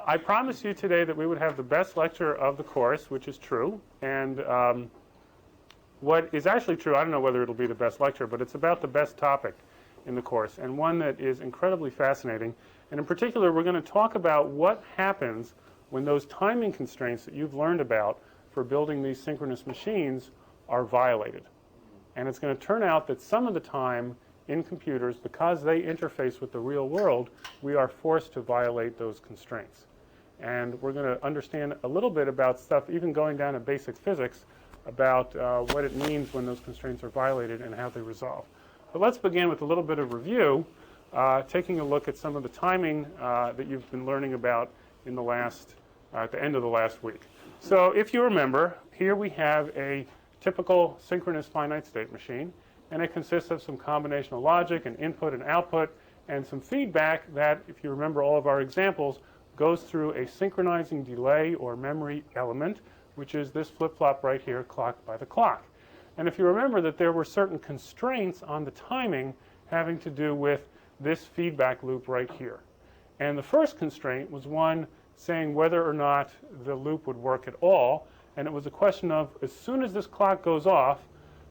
I promised you today that we would have the best lecture of the course, which is true. And what is actually true, I don't know whether it'll be the best lecture, but it's about the best topic in the course, and one that is incredibly fascinating. And in particular, we're going to talk about what happens when those timing constraints that you've learned about for building these synchronous machines are violated. And it's going to turn out that some of the time in computers, because they interface with the real world, we are forced to violate those constraints. And we're going to understand a little bit about stuff, even going down to basic physics, about what it means when those constraints are violated and how they resolve. But let's begin with a little bit of review, taking a look at some of the timing that you've been learning about in the at the end of the last week. So if you remember, here we have a typical synchronous finite state machine, and it consists of some combinational logic and input and output and some feedback that, if you remember all of our examples, goes through a synchronizing delay or memory element, which is this flip-flop right here, clocked by the clock. And if you remember that there were certain constraints on the timing having to do with this feedback loop right here. And the first constraint was one saying whether or not the loop would work at all. And it was a question of, as soon as this clock goes off,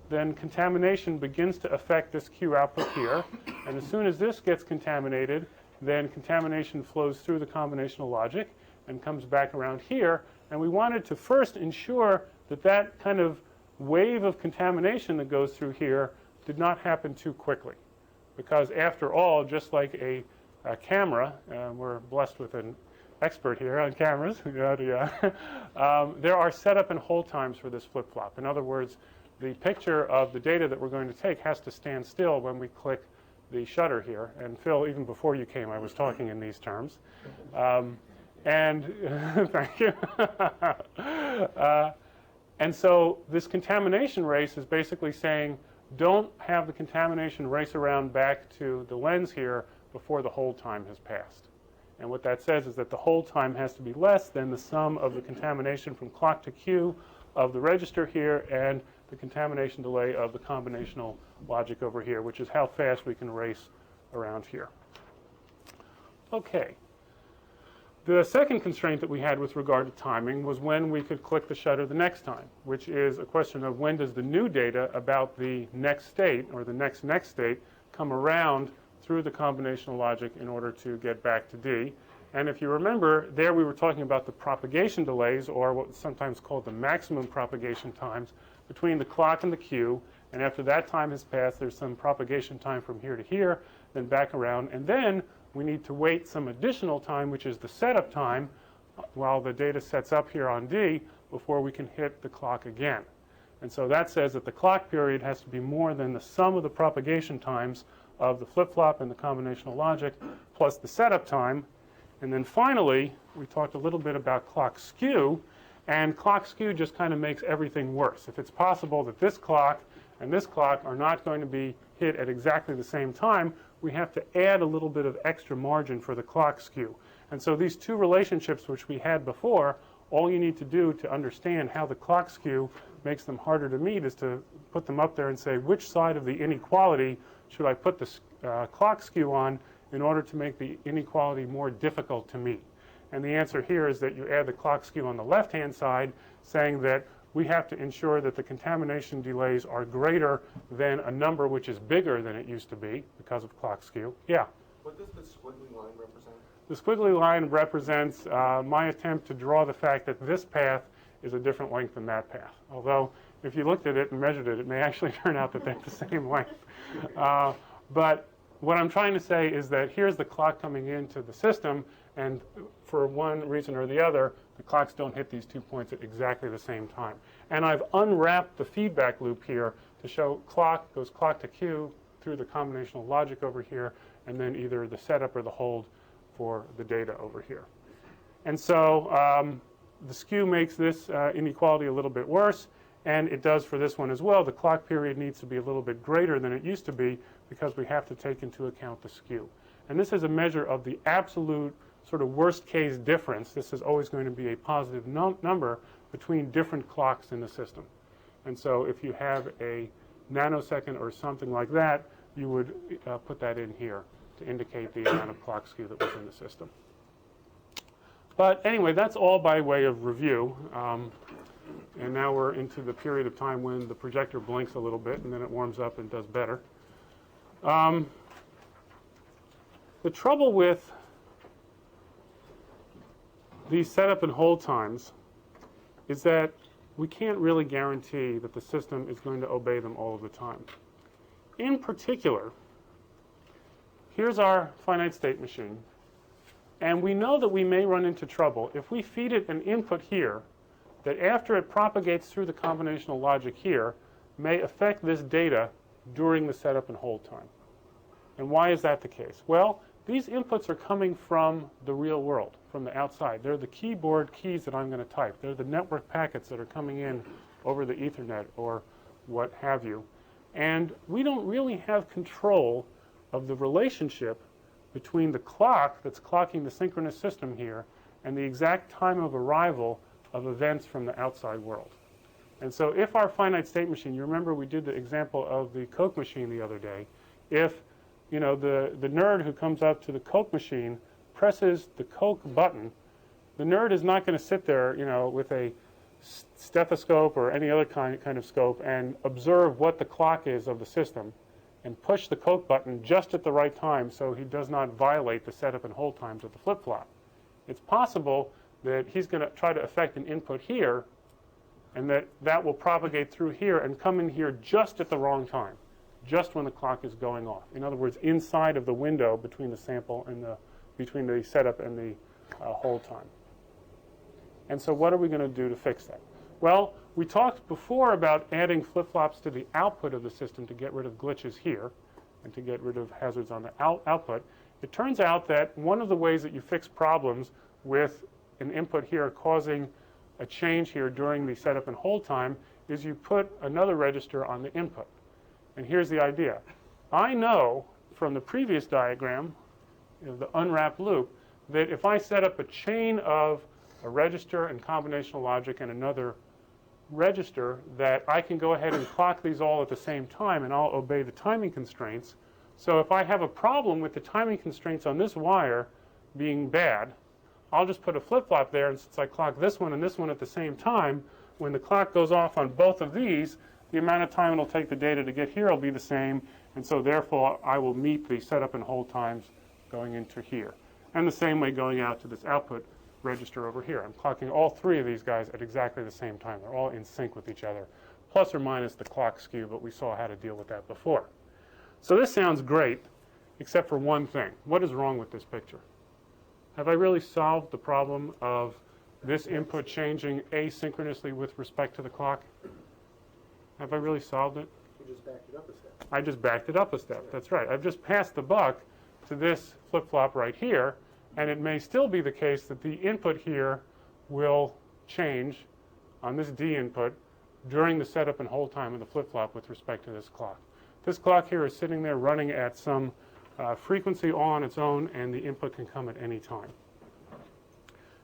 then contamination begins to affect this Q output here. And as soon as this gets contaminated, then contamination flows through the combinational logic and comes back around here. And we wanted to first ensure that that kind of wave of contamination that goes through here did not happen too quickly. Because after all, just like a camera, we're blessed with an expert here on cameras, there are setup and hold times for this flip-flop. In other words, the picture of the data that we're going to take has to stand still when we click the shutter here. And Phil, even before you came, I was talking in these terms. And thank you. And so this contamination race is basically saying, don't have the contamination race around back to the lens here before the hold time has passed. And what that says is that the hold time has to be less than the sum of the contamination from clock to Q of the register here and the contamination delay of the combinational logic over here, which is how fast we can race around here. Okay. The second constraint that we had with regard to timing was when we could click the shutter the next time, which is a question of when does the new data about the next state or the next state come around through the combinational logic in order to get back to D. And if you remember, there we were talking about the propagation delays, or what's sometimes called the maximum propagation times, between the clock and the Q. And after that time has passed, there's some propagation time from here to here, then back around. And then we need to wait some additional time, which is the setup time, while the data sets up here on D, before we can hit the clock again. And so that says that the clock period has to be more than the sum of the propagation times of the flip-flop and the combinational logic, plus the setup time. And then finally, we talked a little bit about clock skew, and clock skew just kind of makes everything worse. If it's possible that this clock and this clock are not going to be hit at exactly the same time, we have to add a little bit of extra margin for the clock skew. And so these two relationships which we had before, all you need to do to understand how the clock skew makes them harder to meet is to put them up there and say, which side of the inequality should I put the clock skew on in order to make the inequality more difficult to meet? And the answer here is that you add the clock skew on the left-hand side, saying that we have to ensure that the contamination delays are greater than a number which is bigger than it used to be because of clock skew. Yeah? What does the squiggly line represent? The squiggly line represents my attempt to draw the fact that this path is a different length than that path. Although, if you looked at it and measured it, it may actually turn out that they're the same length. But what I'm trying to say is that here's the clock coming into the system, and for one reason or the other, the clocks don't hit these 2 points at exactly the same time. And I've unwrapped the feedback loop here to show clock goes clock to Q through the combinational logic over here, and then either the setup or the hold for the data over here. And so the skew makes this inequality a little bit worse, and it does for this one as well. The clock period needs to be a little bit greater than it used to be because we have to take into account the skew. And this is a measure of the absolute sort of worst case difference. This is always going to be a positive number between different clocks in the system. And so if you have a nanosecond or something like that, you would put that in here to indicate the amount of clock skew that was in the system. But anyway, that's all by way of review. And now we're into the period of time when the projector blinks a little bit and then it warms up and does better. The trouble with these setup and hold times is that we can't really guarantee that the system is going to obey them all of the time. In particular, here's our finite state machine. And we know that we may run into trouble if we feed it an input here that after it propagates through the combinational logic here may affect this data during the setup and hold time. And why is that the case? Well, these inputs are coming from the real world, from the outside. They're the keyboard keys that I'm going to type. They're the network packets that are coming in over the Ethernet or what have you. And we don't really have control of the relationship between the clock that's clocking the synchronous system here and the exact time of arrival of events from the outside world. And so if our finite state machine, you remember we did the example of the Coke machine the other day, if the nerd who comes up to the Coke machine presses the Coke button, the nerd is not going to sit there with a stethoscope or any other kind of scope and observe what the clock is of the system and push the Coke button just at the right time so he does not violate the setup and hold times of the flip-flop. It's possible that he's going to try to affect an input here and that will propagate through here and come in here just at the wrong time, just when the clock is going off. In other words, inside of the window between the sample and between the setup and the hold time. And so what are we going to do to fix that? Well, we talked before about adding flip-flops to the output of the system to get rid of glitches here and to get rid of hazards on the output. It turns out that one of the ways that you fix problems with an input here causing a change here during the setup and hold time is you put another register on the input. And here's the idea. I know from the previous diagram, the unwrapped loop, that if I set up a chain of a register and combinational logic and another register, that I can go ahead and clock these all at the same time and I'll obey the timing constraints. So if I have a problem with the timing constraints on this wire being bad, I'll just put a flip-flop there, and since I clock this one and this one at the same time, when the clock goes off on both of these, the amount of time it'll take the data to get here will be the same, and so therefore I will meet the setup and hold times going into here. And the same way going out to this output register over here. I'm clocking all three of these guys at exactly the same time. They're all in sync with each other, plus or minus the clock skew, but we saw how to deal with that before. So this sounds great, except for one thing. What is wrong with this picture? Have I really solved the problem of this input changing asynchronously with respect to the clock? Have I really solved it? You just backed it up a step. I just backed it up a step. That's right. I've just passed the buck to this flip-flop right here, and it may still be the case that the input here will change on this D input during the setup and hold time of the flip-flop with respect to this clock. This clock here is sitting there running at some frequency all on its own, and the input can come at any time.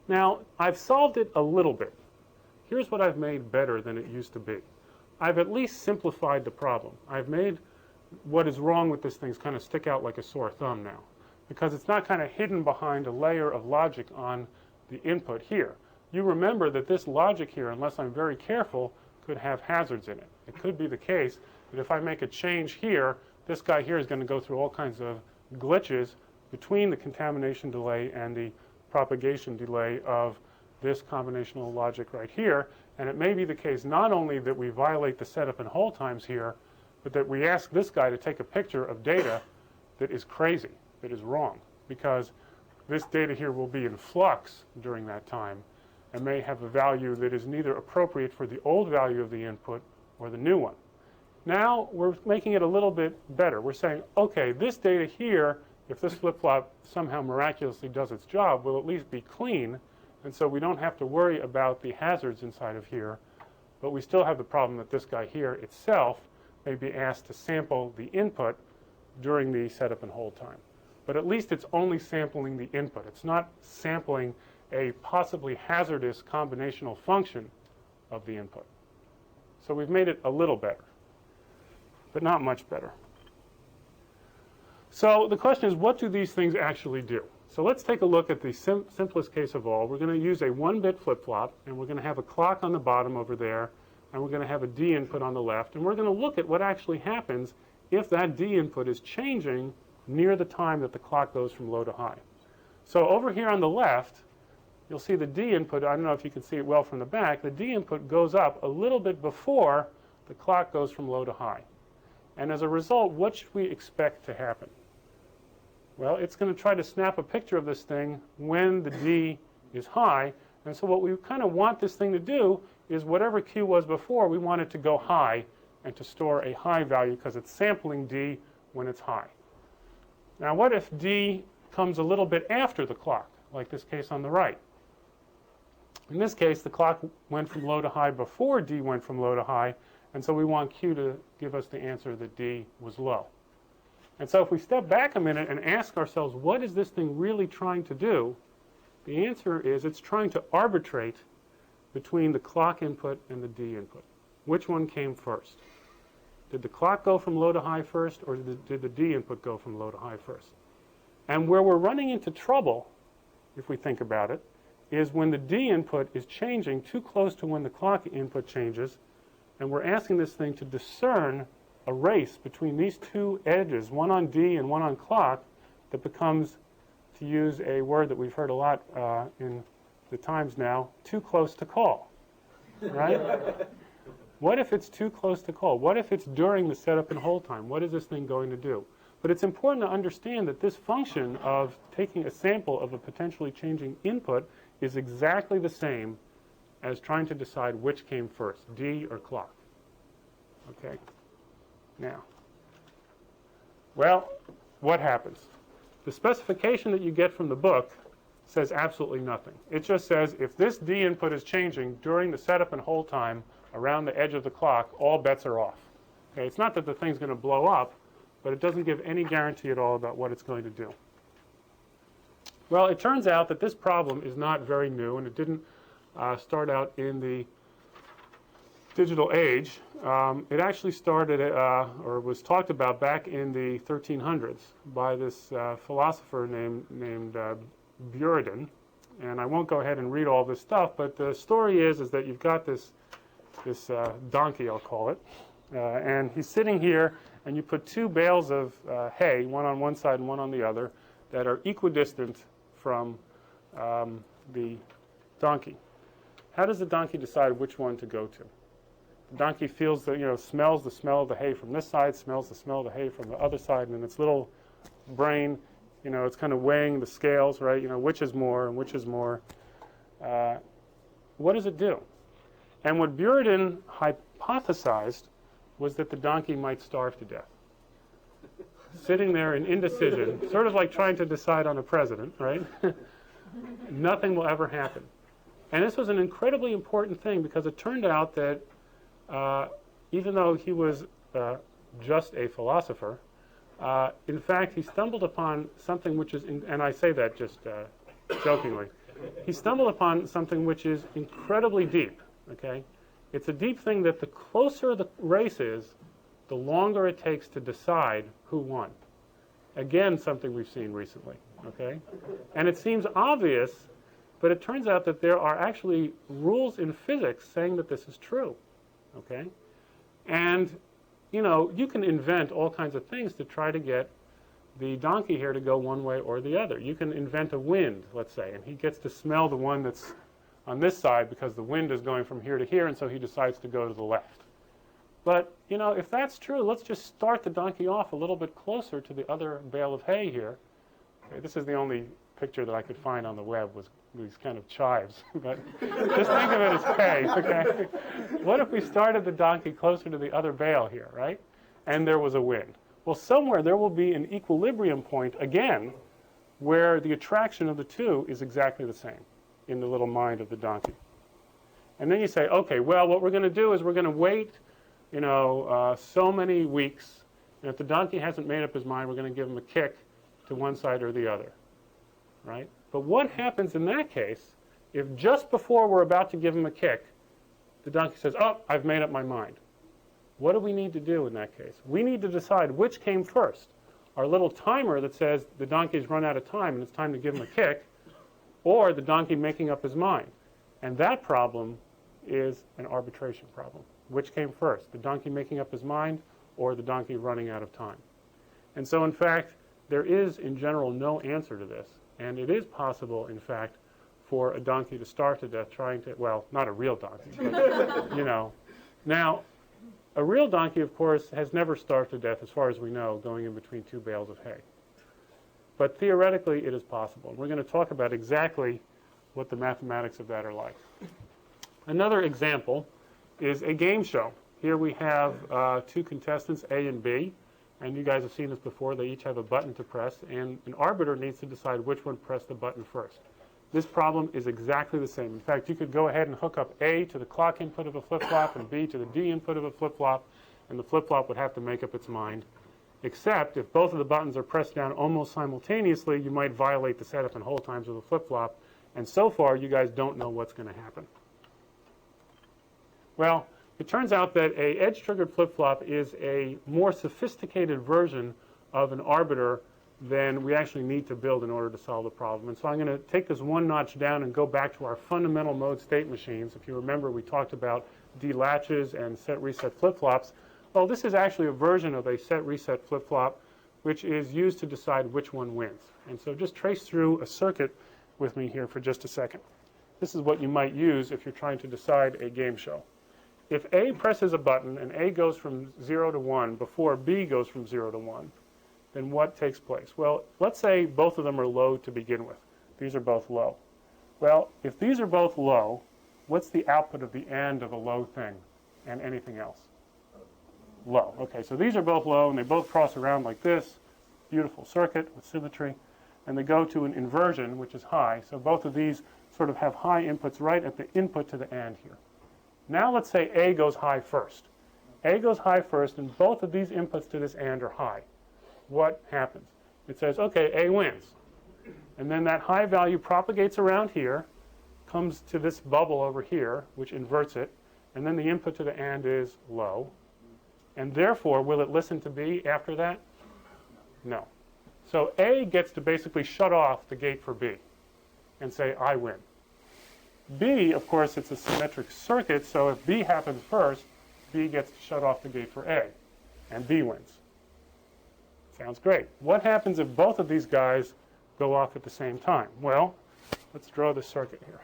Now, I've solved it a little bit. Here's what I've made better than it used to be. I've at least simplified the problem. I've made what is wrong with this thing kind of stick out like a sore thumb now, because it's not kind of hidden behind a layer of logic on the input here. You remember that this logic here, unless I'm very careful, could have hazards in it. It could be the case that if I make a change here, this guy here is going to go through all kinds of glitches between the contamination delay and the propagation delay of this combinational logic right here. And it may be the case not only that we violate the setup and hold times here, but that we ask this guy to take a picture of data that is crazy, that is wrong, because this data here will be in flux during that time and may have a value that is neither appropriate for the old value of the input or the new one. Now we're making it a little bit better. We're saying, okay, this data here, if this flip-flop somehow miraculously does its job, will at least be clean, and so we don't have to worry about the hazards inside of here, but we still have the problem that this guy here itself may be asked to sample the input during the setup and hold time. But at least it's only sampling the input. It's not sampling a possibly hazardous combinational function of the input. So we've made it a little better, but not much better. So the question is, what do these things actually do? So let's take a look at the simplest case of all. We're going to use a 1-bit flip-flop, and we're going to have a clock on the bottom over there, and we're going to have a D input on the left, and we're going to look at what actually happens if that D input is changing near the time that the clock goes from low to high. So over here on the left, you'll see the D input. I don't know if you can see it well from the back. The D input goes up a little bit before the clock goes from low to high. And as a result, what should we expect to happen? Well, it's going to try to snap a picture of this thing when the D is high. And so what we kind of want this thing to do is whatever Q was before, we want it to go high and to store a high value because it's sampling D when it's high. Now, what if D comes a little bit after the clock, like this case on the right? In this case, the clock went from low to high before D went from low to high, and so we want Q to give us the answer that D was low. And so if we step back a minute and ask ourselves, what is this thing really trying to do? The answer is it's trying to arbitrate between the clock input and the D input. Which one came first? Did the clock go from low to high first, or did the D input go from low to high first? And where we're running into trouble, if we think about it, is when the D input is changing too close to when the clock input changes, and we're asking this thing to discern a race between these two edges, one on D and one on clock, that becomes, to use a word that we've heard a lot in the times now, too close to call, right? What if it's too close to call? What if it's during the setup and hold time? What is this thing going to do? But it's important to understand that this function of taking a sample of a potentially changing input is exactly the same as trying to decide which came first, D or clock. Okay? Now, well, what happens? The specification that you get from the book says absolutely nothing. It just says if this D input is changing during the setup and hold time around the edge of the clock, all bets are off. Okay? It's not that the thing's going to blow up, but it doesn't give any guarantee at all about what it's going to do. Well, it turns out that this problem is not very new, and it didn't start out in the digital age. It actually started, or was talked about back in the 1300s by this philosopher named Buridan. And I won't go ahead and read all this stuff, but the story is that you've got this donkey, I'll call it, and he's sitting here, and you put two bales of hay, one on one side and one on the other, that are equidistant from the donkey. How does the donkey decide which one to go to? The donkey feels smells the smell of the hay from this side, smells the smell of the hay from the other side, and in its little brain, it's kind of weighing the scales, right? Which is more and which is more. What does it do? And what Buridan hypothesized was that the donkey might starve to death. Sitting there in indecision, sort of like trying to decide on a president, right? Nothing will ever happen. And this was an incredibly important thing because it turned out that even though he was just a philosopher, in fact, he stumbled upon something which is, and I say that just jokingly, he stumbled upon something which is incredibly deep, okay? It's a deep thing that the closer the race is, the longer it takes to decide who won. Again, something we've seen recently, okay? And it seems obvious, but it turns out that there are actually rules in physics saying that this is true, okay? And, you can invent all kinds of things to try to get the donkey here to go one way or the other. You can invent a wind, let's say, and he gets to smell the one that's on this side because the wind is going from here to here, and so he decides to go to the left. But, if that's true, let's just start the donkey off a little bit closer to the other bale of hay here. Okay, this is the only picture that I could find on the web was these kind of chives. But just think of it as hay, okay? What if we started the donkey closer to the other bale here, right? And there was a wind. Well, somewhere there will be an equilibrium point, again, where the attraction of the two is exactly the same in the little mind of the donkey. And then you say, okay, well, what we're going to do is we're going to wait so many weeks, and if the donkey hasn't made up his mind, we're going to give him a kick to one side or the other, right? But what happens in that case if just before we're about to give him a kick, the donkey says, oh, I've made up my mind? What do we need to do in that case? We need to decide which came first. our little timer that says the donkey's run out of time and it's time to give him a kick, or the donkey making up his mind. And that problem is an arbitration problem. Which came first, the donkey making up his mind or the donkey running out of time? And so, in fact, there is, in general, no answer to this. And it is possible, in fact, for a donkey to starve to death trying to, well, not a real donkey, but, you know. Now, a real donkey, of course, has never starved to death, as far as we know, going in between two bales of hay. But theoretically, it is possible. And we're going to talk about exactly what the mathematics of that are like. Another example is a game show. Here we have two contestants, A and B, and you guys have seen this before. They each have a button to press, and an arbiter needs to decide which one pressed the button first. This problem is exactly the same. In fact, you could go ahead and hook up A to the clock input of a flip-flop and B to the D input of a flip-flop, and the flip-flop would have to make up its mind. Except if both of the buttons are pressed down almost simultaneously, you might violate the setup and hold times of the flip-flop, and so far you guys don't know what's going to happen. Well, it turns out that a edge-triggered flip-flop is a more sophisticated version of an arbiter than we actually need to build in order to solve the problem. And so I'm going to take this one notch down and go back to our fundamental mode state machines. If you remember, we talked about D-latches and set-reset flip-flops. Well, this is actually a version of a set-reset flip-flop which is used to decide which one wins. And so just trace through a circuit with me here for just a second. This is what you might use if you're trying to decide a game show. If A presses a button and A goes from 0 to 1 before B goes from 0 to 1, then what takes place? Well, let's say both of them are low to begin with. These are both low. Well, if these are both low, what's the output of the AND of a low thing and anything else? Low. Okay, so these are both low, and they both cross around like this. Beautiful circuit with symmetry. And they go to an inversion, which is high. So both of these sort of have high inputs right at the input to the AND here. Now let's say A goes high first. A goes high first, and both of these inputs to this AND are high. What happens? It says, okay, A wins. And then that high value propagates around here, comes to this bubble over here, which inverts it, and then the input to the AND is low. And therefore, will it listen to B after that? No. So A gets to basically shut off the gate for B and say, I win. B, of course, it's a symmetric circuit, so if B happens first, B gets to shut off the gate for A, and B wins. Sounds great. What happens if both of these guys go off at the same time? Well, let's draw the circuit here.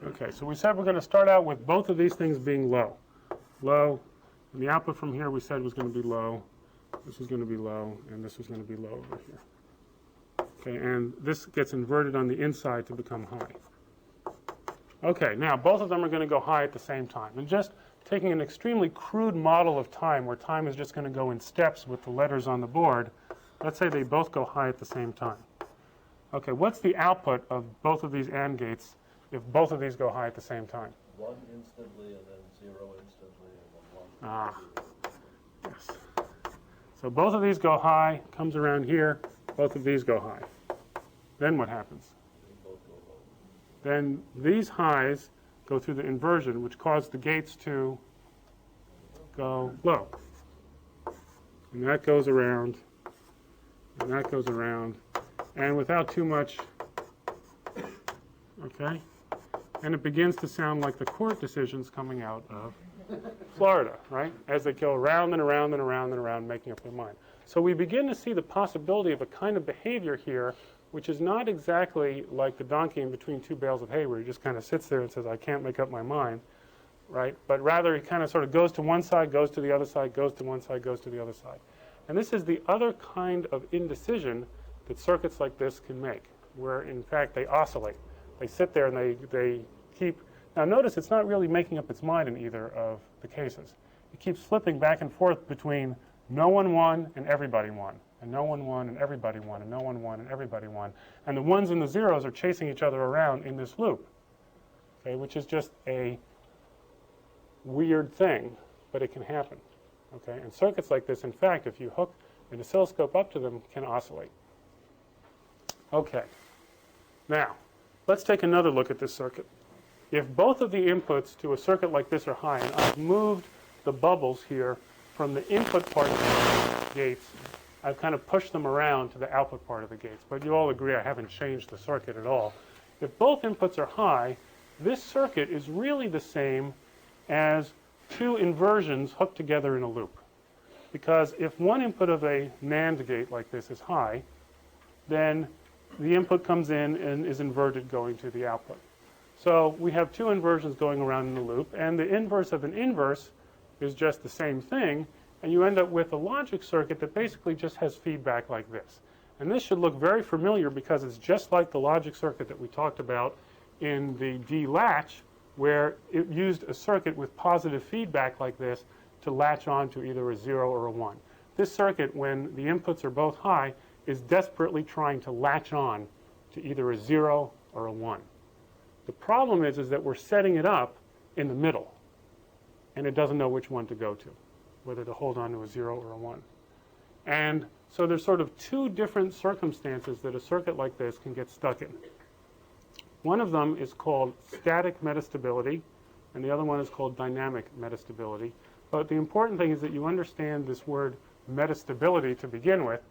Okay, so we said we're going to start out with both of these things being low. Low, and the output from here we said was going to be low. This is going to be low, and this is going to be low over here. Okay, and this gets inverted on the inside to become high. Okay, now both of them are going to go high at the same time. And just taking an extremely crude model of time, where time is just going to go in steps with the letters on the board, let's say they both go high at the same time. Okay, what's the output of both of these AND gates if both of these go high at the same time? 1 instantly and then 0 instantly and then 1. Yes. So both of these go high, comes around here, both of these go high. Then what happens? They both go low. Then these highs go through the inversion, which causes the gates to go low. And that goes around, and that goes around, and without too much, okay? And it begins to sound like the court decisions coming out of Florida, right? As they go around and around and around and around, making up their mind. So we begin to see the possibility of a kind of behavior here which is not exactly like the donkey in between two bales of hay where he just kind of sits there and says, I can't make up my mind, right? But rather he kind of sort of goes to one side, goes to the other side, goes to one side, goes to the other side. And this is the other kind of indecision that circuits like this can make, where in fact they oscillate. They sit there and they keep... Now notice it's not really making up its mind in either of the cases. It keeps flipping back and forth between no one won and everybody won, and no one won and everybody won, and no one won and everybody won. And the ones and the zeros are chasing each other around in this loop, okay, which is just a weird thing, but it can happen. Okay? And circuits like this, in fact, if you hook an oscilloscope up to them, can oscillate. Okay. Now, let's take another look at this circuit. If both of the inputs to a circuit like this are high, and I've moved the bubbles here from the input part of the gates, I've kind of pushed them around to the output part of the gates. But you all agree I haven't changed the circuit at all. If both inputs are high, this circuit is really the same as two inversions hooked together in a loop. Because if one input of a NAND gate like this is high, then the input comes in and is inverted going to the output. So we have two inversions going around in the loop, and the inverse of an inverse is just the same thing, and you end up with a logic circuit that basically just has feedback like this. And this should look very familiar because it's just like the logic circuit that we talked about in the D latch, where it used a circuit with positive feedback like this to latch on to either a 0 or a 1. This circuit, when the inputs are both high, is desperately trying to latch on to either a 0 or a 1. The problem is that we're setting it up in the middle, and it doesn't know which one to go to, whether to hold on to a 0 or a 1. And so there's sort of two different circumstances that a circuit like this can get stuck in. One of them is called static metastability, and the other one is called dynamic metastability. But the important thing is that you understand this word metastability to begin with,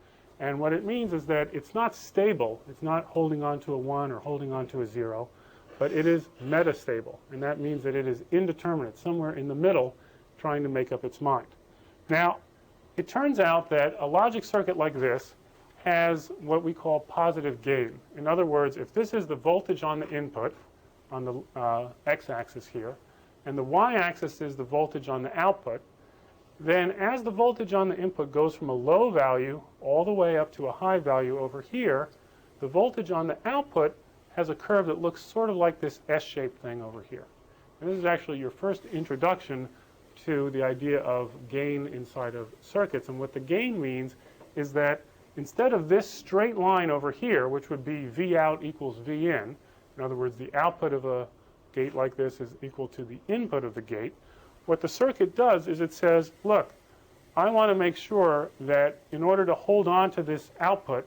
and what it means is that it's not stable. It's not holding on to a 1 or holding on to a 0, but it is metastable, and that means that it is indeterminate, somewhere in the middle, trying to make up its mind. Now, it turns out that a logic circuit like this has what we call positive gain. In other words, if this is the voltage on the input, on the x-axis here, and the y-axis is the voltage on the output, then as the voltage on the input goes from a low value all the way up to a high value over here, the voltage on the output has a curve that looks sort of like this S-shaped thing over here. And this is actually your first introduction to the idea of gain inside of circuits. And what the gain means is that instead of this straight line over here, which would be V out equals V in other words, the output of a gate like this is equal to the input of the gate, what the circuit does is it says, look, I want to make sure that in order to hold on to this output,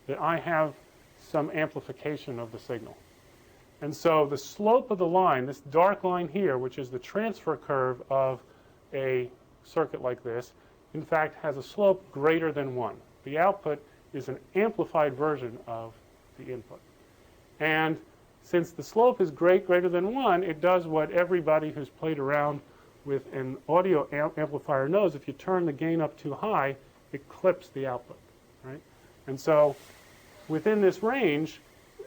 that I have some amplification of the signal. And so the slope of the line, this dark line here, which is the transfer curve of a circuit like this, in fact has a slope greater than 1. The output is an amplified version of the input. And since the slope is greater than 1, it does what everybody who's played around with an audio amplifier knows. If you turn the gain up too high, it clips the output, right? And so within this range,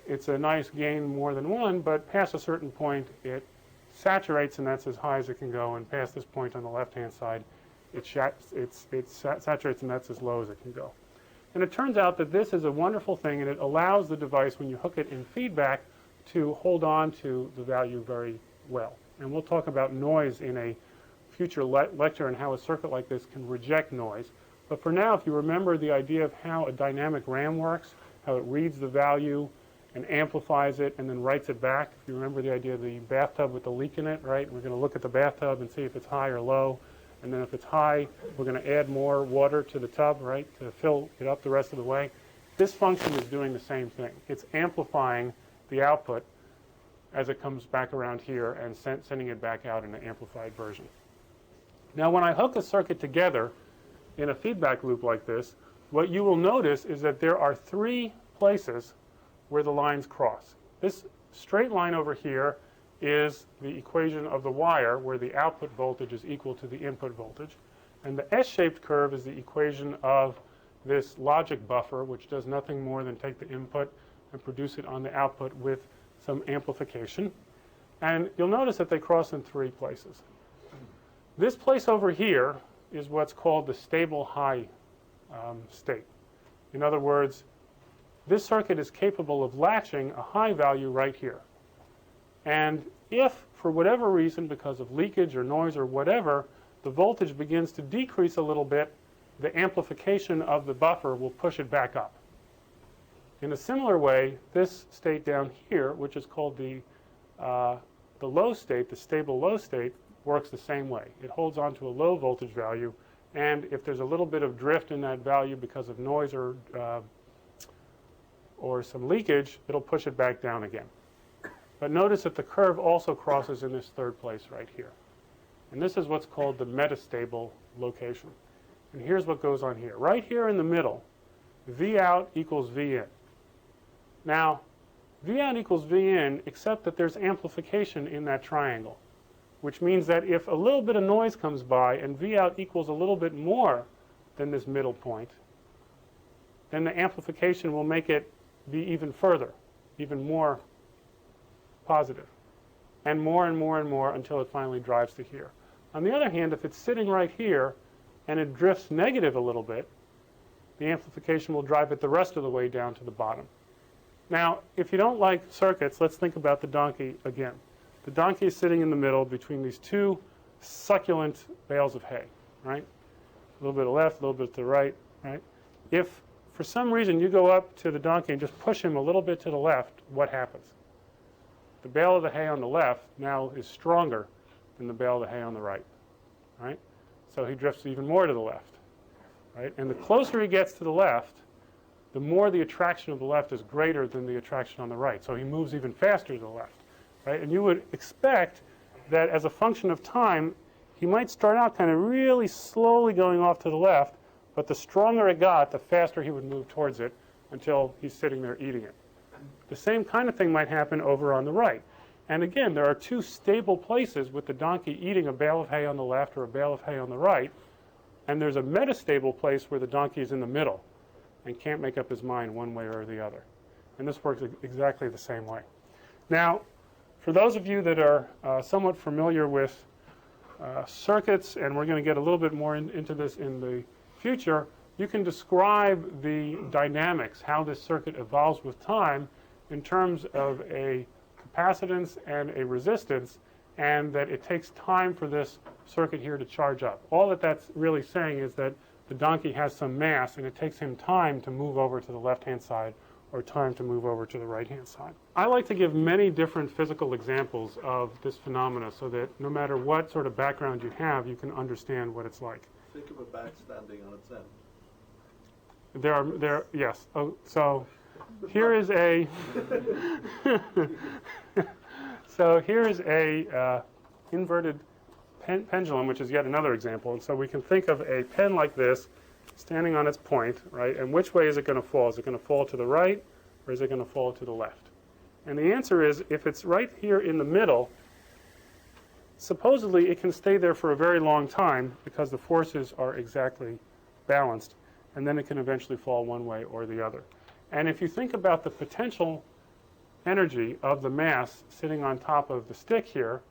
it's a nice gain more than 1, but past a certain point, it saturates, and that's as high as it can go. And past this point on the left-hand side, it saturates, and that's as low as it can go. And it turns out that this is a wonderful thing, and it allows the device, when you hook it in feedback, to hold on to the value very well. And we'll talk about noise in a future lecture and how a circuit like this can reject noise. But for now, if you remember the idea of how a dynamic RAM works, how it reads the value and amplifies it and then writes it back. If you remember the idea of the bathtub with the leak in it, right? We're going to look at the bathtub and see if it's high or low. And then if it's high, we're going to add more water to the tub, right, to fill it up the rest of the way. This function is doing the same thing. It's amplifying the output as it comes back around here and sending it back out in an amplified version. Now, when I hook a circuit together in a feedback loop like this, what you will notice is that there are 3 places where the lines cross. This straight line over here is the equation of the wire, where the output voltage is equal to the input voltage. And the S-shaped curve is the equation of this logic buffer, which does nothing more than take the input and produce it on the output with some amplification. And you'll notice that they cross in 3 places. This place over here is what's called the stable high state. In other words, this circuit is capable of latching a high value right here. And if, for whatever reason, because of leakage or noise or whatever, the voltage begins to decrease a little bit, the amplification of the buffer will push it back up. In a similar way, this state down here, which is called the low state, the stable low state, works the same way. It holds on to a low voltage value, and if there's a little bit of drift in that value because of noise or or some leakage, it'll push it back down again. But notice that the curve also crosses in this third place right here. And this is what's called the metastable location. And here's what goes on here. Right here in the middle, V out equals V in. Now, V out equals V in, except that there's amplification in that triangle, which means that if a little bit of noise comes by and V out equals a little bit more than this middle point, then the amplification will make it be even further, even more positive, and more and more and more until it finally drives to here. On the other hand, if it's sitting right here and it drifts negative a little bit, the amplification will drive it the rest of the way down to the bottom. Now, if you don't like circuits, let's think about the donkey again. The donkey is sitting in the middle between these two succulent bales of hay, right? A little bit to the left, a little bit to the right, right? If for some reason you go up to the donkey and just push him a little bit to the left, what happens? The bale of the hay on the left now is stronger than the bale of the hay on the right, right? So he drifts even more to the left, right? And the closer he gets to the left, the more the attraction of the left is greater than the attraction on the right. So he moves even faster to the left, right? And you would expect that as a function of time, he might start out kind of really slowly going off to the left, but the stronger it got, the faster he would move towards it until he's sitting there eating it. The same kind of thing might happen over on the right. And again, there are two stable places with the donkey eating a bale of hay on the left or a bale of hay on the right, and there's a metastable place where the donkey is in the middle and can't make up his mind one way or the other. And this works exactly the same way. Now, for those of you that are somewhat familiar with circuits, and we're going to get a little bit more into this in the future, you can describe the dynamics, how this circuit evolves with time in terms of a capacitance and a resistance, and that it takes time for this circuit here to charge up. All that that's really saying is that the donkey has some mass, and it takes him time to move over to the left-hand side or time to move over to the right-hand side. I like to give many different physical examples of this phenomena so that no matter what sort of background you have, you can understand what it's like. Think of a bat standing on its end. Yes. Oh, so here is a inverted pendulum, which is yet another example. And so we can think of a pen like this standing on its point, right? And which way is it going to fall? Is it going to fall to the right, or is it going to fall to the left? And the answer is, if it's right here in the middle, supposedly it can stay there for a very long time because the forces are exactly balanced, and then it can eventually fall one way or the other. And if you think about the potential energy of the mass sitting on top of the stick here,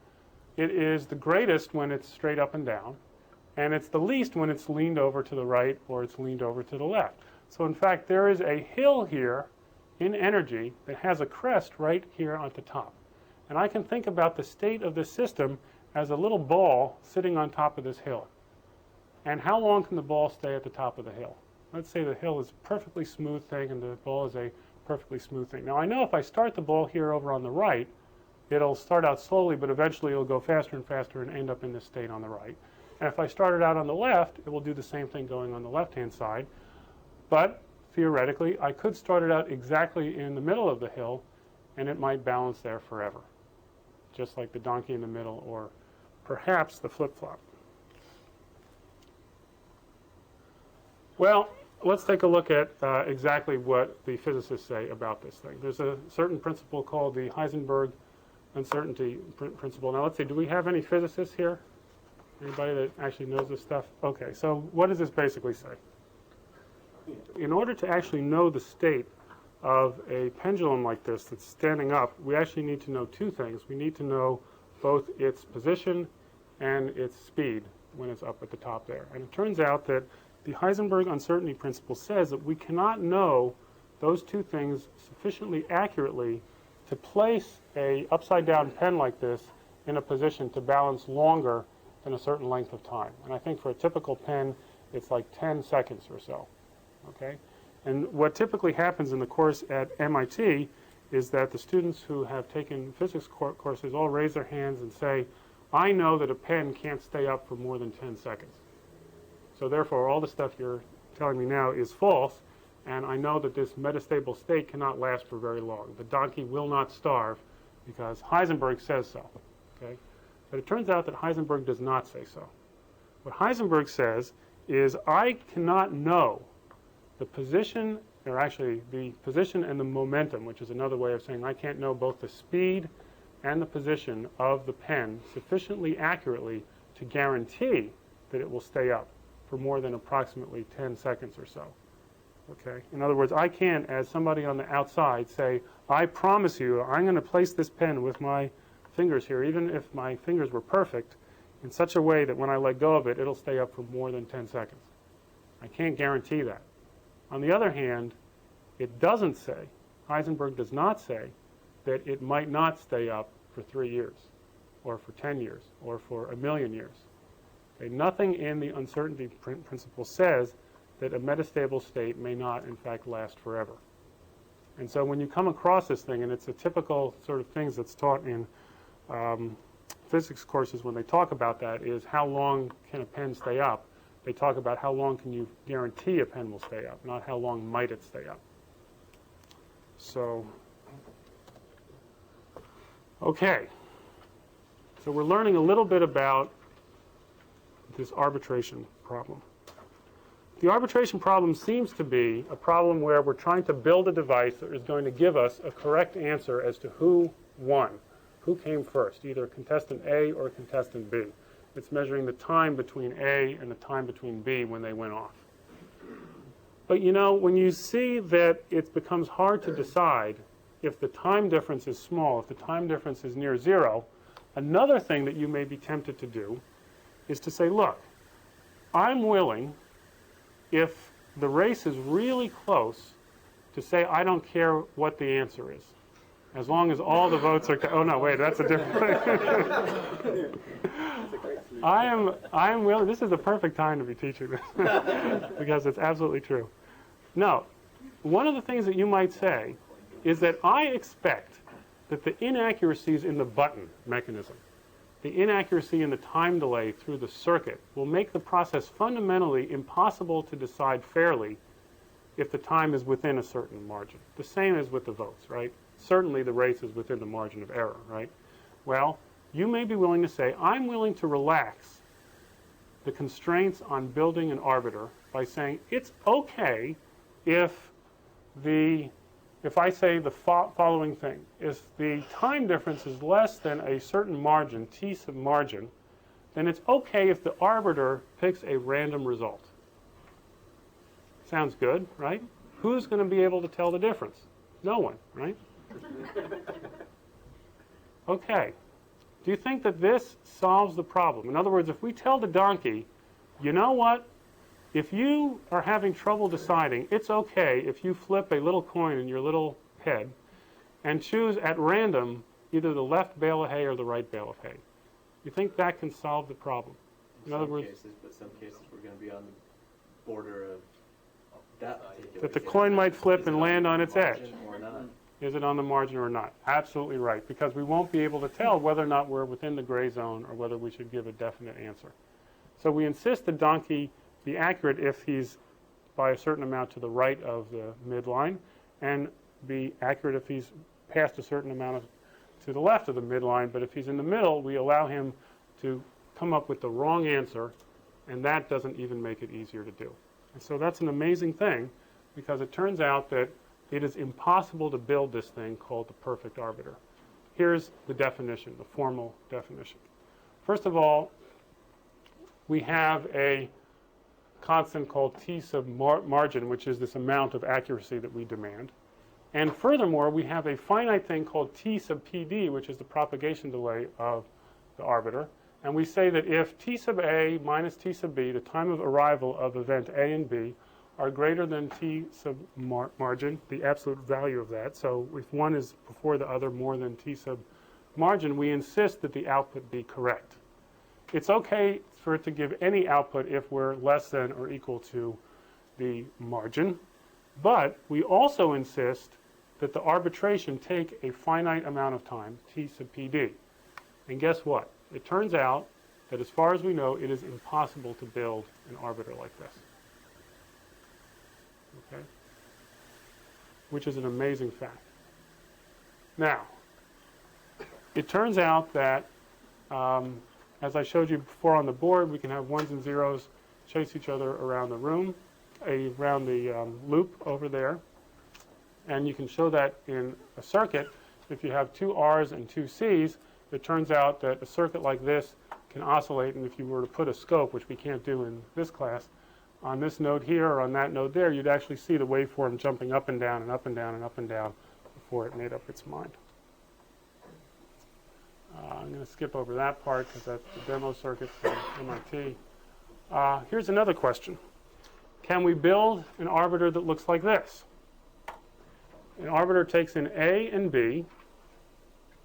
it is the greatest when it's straight up and down, and it's the least when it's leaned over to the right or it's leaned over to the left. So in fact, there is a hill here in energy that has a crest right here on the top. And I can think about the state of the system as a little ball sitting on top of this hill. And how long can the ball stay at the top of the hill? Let's say the hill is a perfectly smooth thing and the ball is a perfectly smooth thing. Now I know if I start the ball here over on the right, it'll start out slowly, but eventually it'll go faster and faster and end up in this state on the right. And if I start it out on the left, it will do the same thing going on the left-hand side. But theoretically, I could start it out exactly in the middle of the hill, and it might balance there forever, just like the donkey in the middle, or perhaps the flip-flop. Well, let's take a look at exactly what the physicists say about this thing. There's a certain principle called the Heisenberg uncertainty principle. Now let's see, do we have any physicists here? Anybody that actually knows this stuff? Okay, so what does this basically say? In order to actually know the state of a pendulum like this that's standing up, we actually need to know two things. We need to know both its position and its speed when it's up at the top there. And it turns out that the Heisenberg uncertainty principle says that we cannot know those two things sufficiently accurately to place a upside-down pen like this in a position to balance longer than a certain length of time. And I think for a typical pen, it's like 10 seconds or so. Okay? And what typically happens in the course at MIT is that the students who have taken physics courses all raise their hands and say, I know that a pen can't stay up for more than 10 seconds. So therefore, all the stuff you're telling me now is false, and I know that this metastable state cannot last for very long. The donkey will not starve because Heisenberg says so. Okay? But it turns out that Heisenberg does not say so. What Heisenberg says is I cannot know the position, or actually the position and the momentum, which is another way of saying I can't know both the speed and the position of the pen sufficiently accurately to guarantee that it will stay up for more than approximately 10 seconds or so. Okay? In other words, I can't, as somebody on the outside, say, I promise you I'm going to place this pen with my fingers here, even if my fingers were perfect, in such a way that when I let go of it, it'll stay up for more than 10 seconds. I can't guarantee that. On the other hand, it doesn't say, Heisenberg does not say, that it might not stay up for 3 years, or for 10 years, or for 1,000,000 years. Okay? Nothing in the uncertainty principle says that a metastable state may not, in fact, last forever. And so when you come across this thing, and it's a typical sort of things that's taught in physics courses when they talk about that, is how long can a pen stay up? They talk about how long can you guarantee a pen will stay up, not how long might it stay up. So, okay. So we're learning a little bit about this arbitration problem. The arbitration problem seems to be a problem where we're trying to build a device that is going to give us a correct answer as to who won, who came first, either contestant A or contestant B. It's measuring the time between A and the time between B when they went off. But you know, when you see that it becomes hard to decide if the time difference is small, if the time difference is near zero, another thing that you may be tempted to do is to say, look, I'm willing, if the race is really close, to say I don't care what the answer is, as long as all the votes are. Oh no, wait, that's a different thing. I am willing. This is the perfect time to be teaching this because it's absolutely true. No, one of the things that you might say is that I expect that the inaccuracies in the button mechanism, the inaccuracy in the time delay through the circuit, will make the process fundamentally impossible to decide fairly if the time is within a certain margin. The same as with the votes, right? Certainly the race is within the margin of error, right? Well, you may be willing to say, I'm willing to relax the constraints on building an arbiter by saying it's okay if I say the following thing. If the time difference is less than a certain margin, t sub margin, then it's okay if the arbiter picks a random result. Sounds good, right? Who's going to be able to tell the difference? No one, right? Okay. Do you think that this solves the problem? In other words, if we tell the donkey, you know what? If you are having trouble deciding, it's okay if you flip a little coin in your little head and choose at random either the left bale of hay or the right bale of hay. You think that can solve the problem? In other words, but some cases we're going to be on the border of that particular. that the coin might flip and land on its edge. Or not. Is it on the margin or not? Absolutely right, because we won't be able to tell whether or not we're within the gray zone or whether we should give a definite answer. So we insist the donkey be accurate if he's by a certain amount to the right of the midline, and be accurate if he's past a certain amount to the left of the midline. But if he's in the middle, we allow him to come up with the wrong answer, and that doesn't even make it easier to do. And so that's an amazing thing, because it turns out that it is impossible to build this thing called the perfect arbiter. Here's the definition, the formal definition. First of all, we have a constant called t sub margin, which is this amount of accuracy that we demand. And furthermore, we have a finite thing called t sub pd, which is the propagation delay of the arbiter. And we say that if t sub a minus t sub b, the time of arrival of event A and B, are greater than t sub margin, the absolute value of that. So if one is before the other more than t sub margin, we insist that the output be correct. It's okay for it to give any output if we're less than or equal to the margin, but we also insist that the arbitration take a finite amount of time, t sub pd. And guess what? It turns out that as far as we know, it is impossible to build an arbiter like this. Okay? which is an amazing fact. Now, it turns out that, as I showed you before on the board, we can have ones and zeros chase each other around the room, around the loop over there. And you can show that in a circuit. If you have two R's and two C's, it turns out that a circuit like this can oscillate. And if you were to put a scope, which we can't do in this class, on this node here or on that node there, you'd actually see the waveform jumping up and down and up and down and up and down before it made up its mind. I'm going to skip over that part because that's the demo circuit from MIT. Here's another question. Can we build an arbiter that looks like this? An arbiter takes in A and B,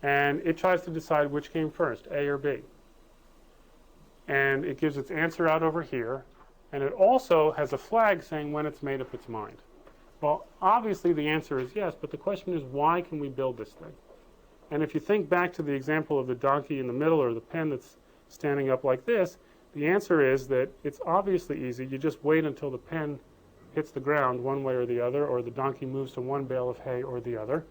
and it tries to decide which came first, A or B. And it gives its answer out over here, and it also has a flag saying when it's made up its mind. Well, obviously the answer is yes, but the question is, why can we build this thing? And if you think back to the example of the donkey in the middle or the pen that's standing up like this, the answer is that it's obviously easy. You just wait until the pen hits the ground one way or the other, or the donkey moves to one bale of hay or the other.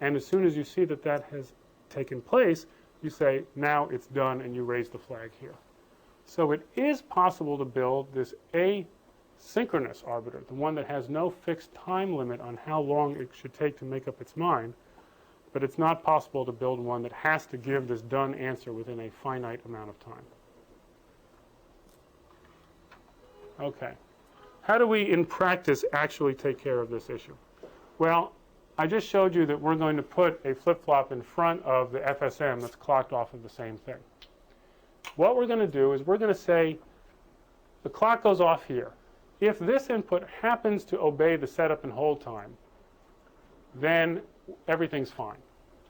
And as soon as you see that that has taken place, you say, now it's done, and you raise the flag here. So it is possible to build this asynchronous arbiter, the one that has no fixed time limit on how long it should take to make up its mind, but it's not possible to build one that has to give this done answer within a finite amount of time. Okay. How do we, in practice, actually take care of this issue? Well, I just showed you that we're going to put a flip-flop in front of the FSM that's clocked off of the same thing. What we're going to do is we're going to say the clock goes off here. If this input happens to obey the setup and hold time, then everything's fine.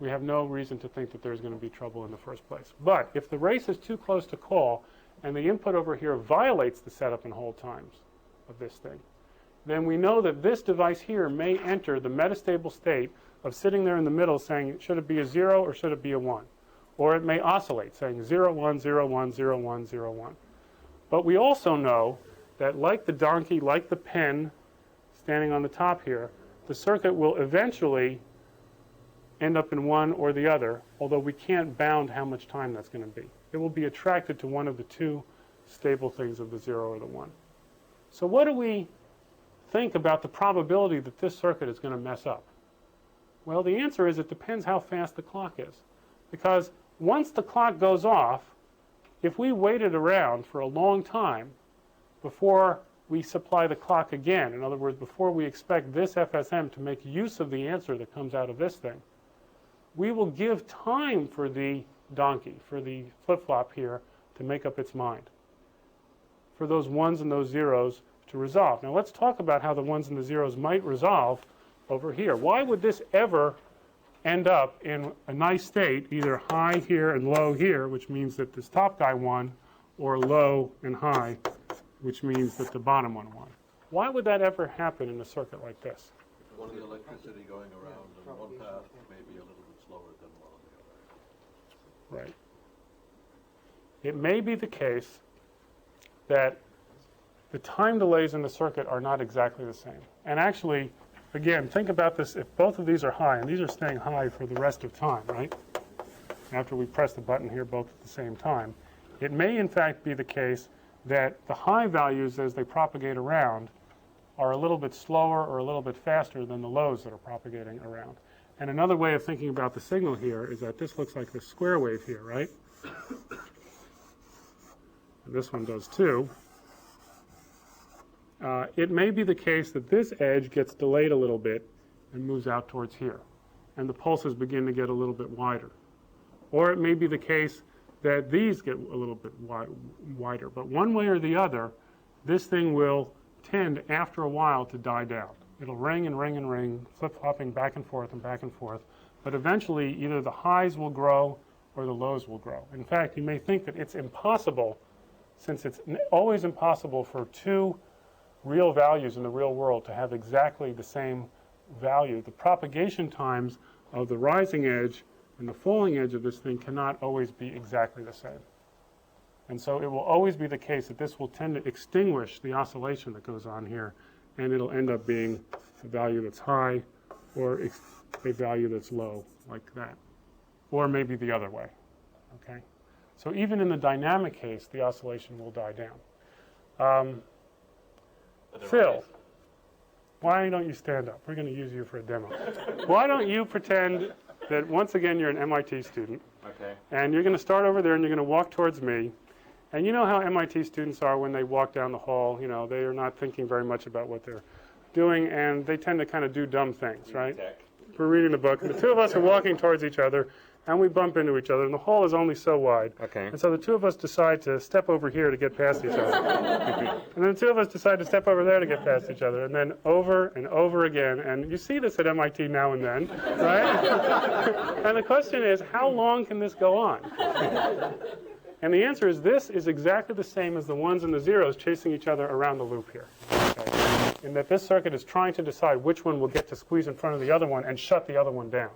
We have no reason to think that there's going to be trouble in the first place. But if the race is too close to call and the input over here violates the setup and hold times of this thing, then we know that this device here may enter the metastable state of sitting there in the middle saying, should it be a 0 or should it be a 1? Or it may oscillate, saying 0, 1, 0, 1, 0, 1, 0, 1. But we also know that like the donkey, like the pen standing on the top here, the circuit will eventually end up in one or the other, although we can't bound how much time that's going to be. It will be attracted to one of the two stable things of the 0 or the 1. So what do we think about the probability that this circuit is going to mess up? Well, the answer is it depends how fast the clock is. Because once the clock goes off, if we waited around for a long time before we supply the clock again, in other words, before we expect this FSM to make use of the answer that comes out of this thing, we will give time for the donkey, for the flip-flop here, to make up its mind, for those ones and those zeros to resolve. Now let's talk about how the ones and the zeros might resolve over here. Why would this ever end up in a nice state, either high here and low here, which means that this top guy won, or low and high, which means that the bottom one won? Why would that ever happen in a circuit like this? One of the electricity going around in one path may be a little bit slower than one on the other. Right. It may be the case that the time delays in the circuit are not exactly the same. And actually, again, think about this. If both of these are high, and these are staying high for the rest of time, right? After we press the button here both at the same time, it may in fact be the case that the high values as they propagate around are a little bit slower or a little bit faster than the lows that are propagating around. And another way of thinking about the signal here is that this looks like the square wave here, right? And this one does too. It may be the case that this edge gets delayed a little bit and moves out towards here, and the pulses begin to get a little bit wider. Or it may be the case that these get a little bit wider. But one way or the other, this thing will tend after a while to die down. It'll ring and ring and ring, flip-flopping back and forth and back and forth. But eventually, either the highs will grow or the lows will grow. In fact, you may think that it's impossible, since it's always impossible for two real values in the real world to have exactly the same value. The propagation times of the rising edge and the falling edge of this thing cannot always be exactly the same. And so it will always be the case that this will tend to extinguish the oscillation that goes on here, and it'll end up being a value that's high or a value that's low, like that. Or maybe the other way, okay? So even in the dynamic case, the oscillation will die down. Phil, why don't you stand up? We're going to use you for a demo. Why don't you pretend that, once again, you're an MIT student, Okay. and you're going to start over there, and you're going to walk towards me. And you know how MIT students are when they walk down the hall. You know, they are not thinking very much about what they're doing, and they tend to kind of do dumb things, right? We're reading the book, and the two of us are walking towards each other, and we bump into each other, and the hall is only so wide. Okay. And so the two of us decide to step over here to get past each other. And then the two of us decide to step over there to get past each other, and then over and over again. And you see this at MIT now and then, right? And the question is, how long can this go on? And the answer is, this is exactly the same as the ones and the zeros chasing each other around the loop here. Okay? In that this circuit is trying to decide which one will get to squeeze in front of the other one and shut the other one down.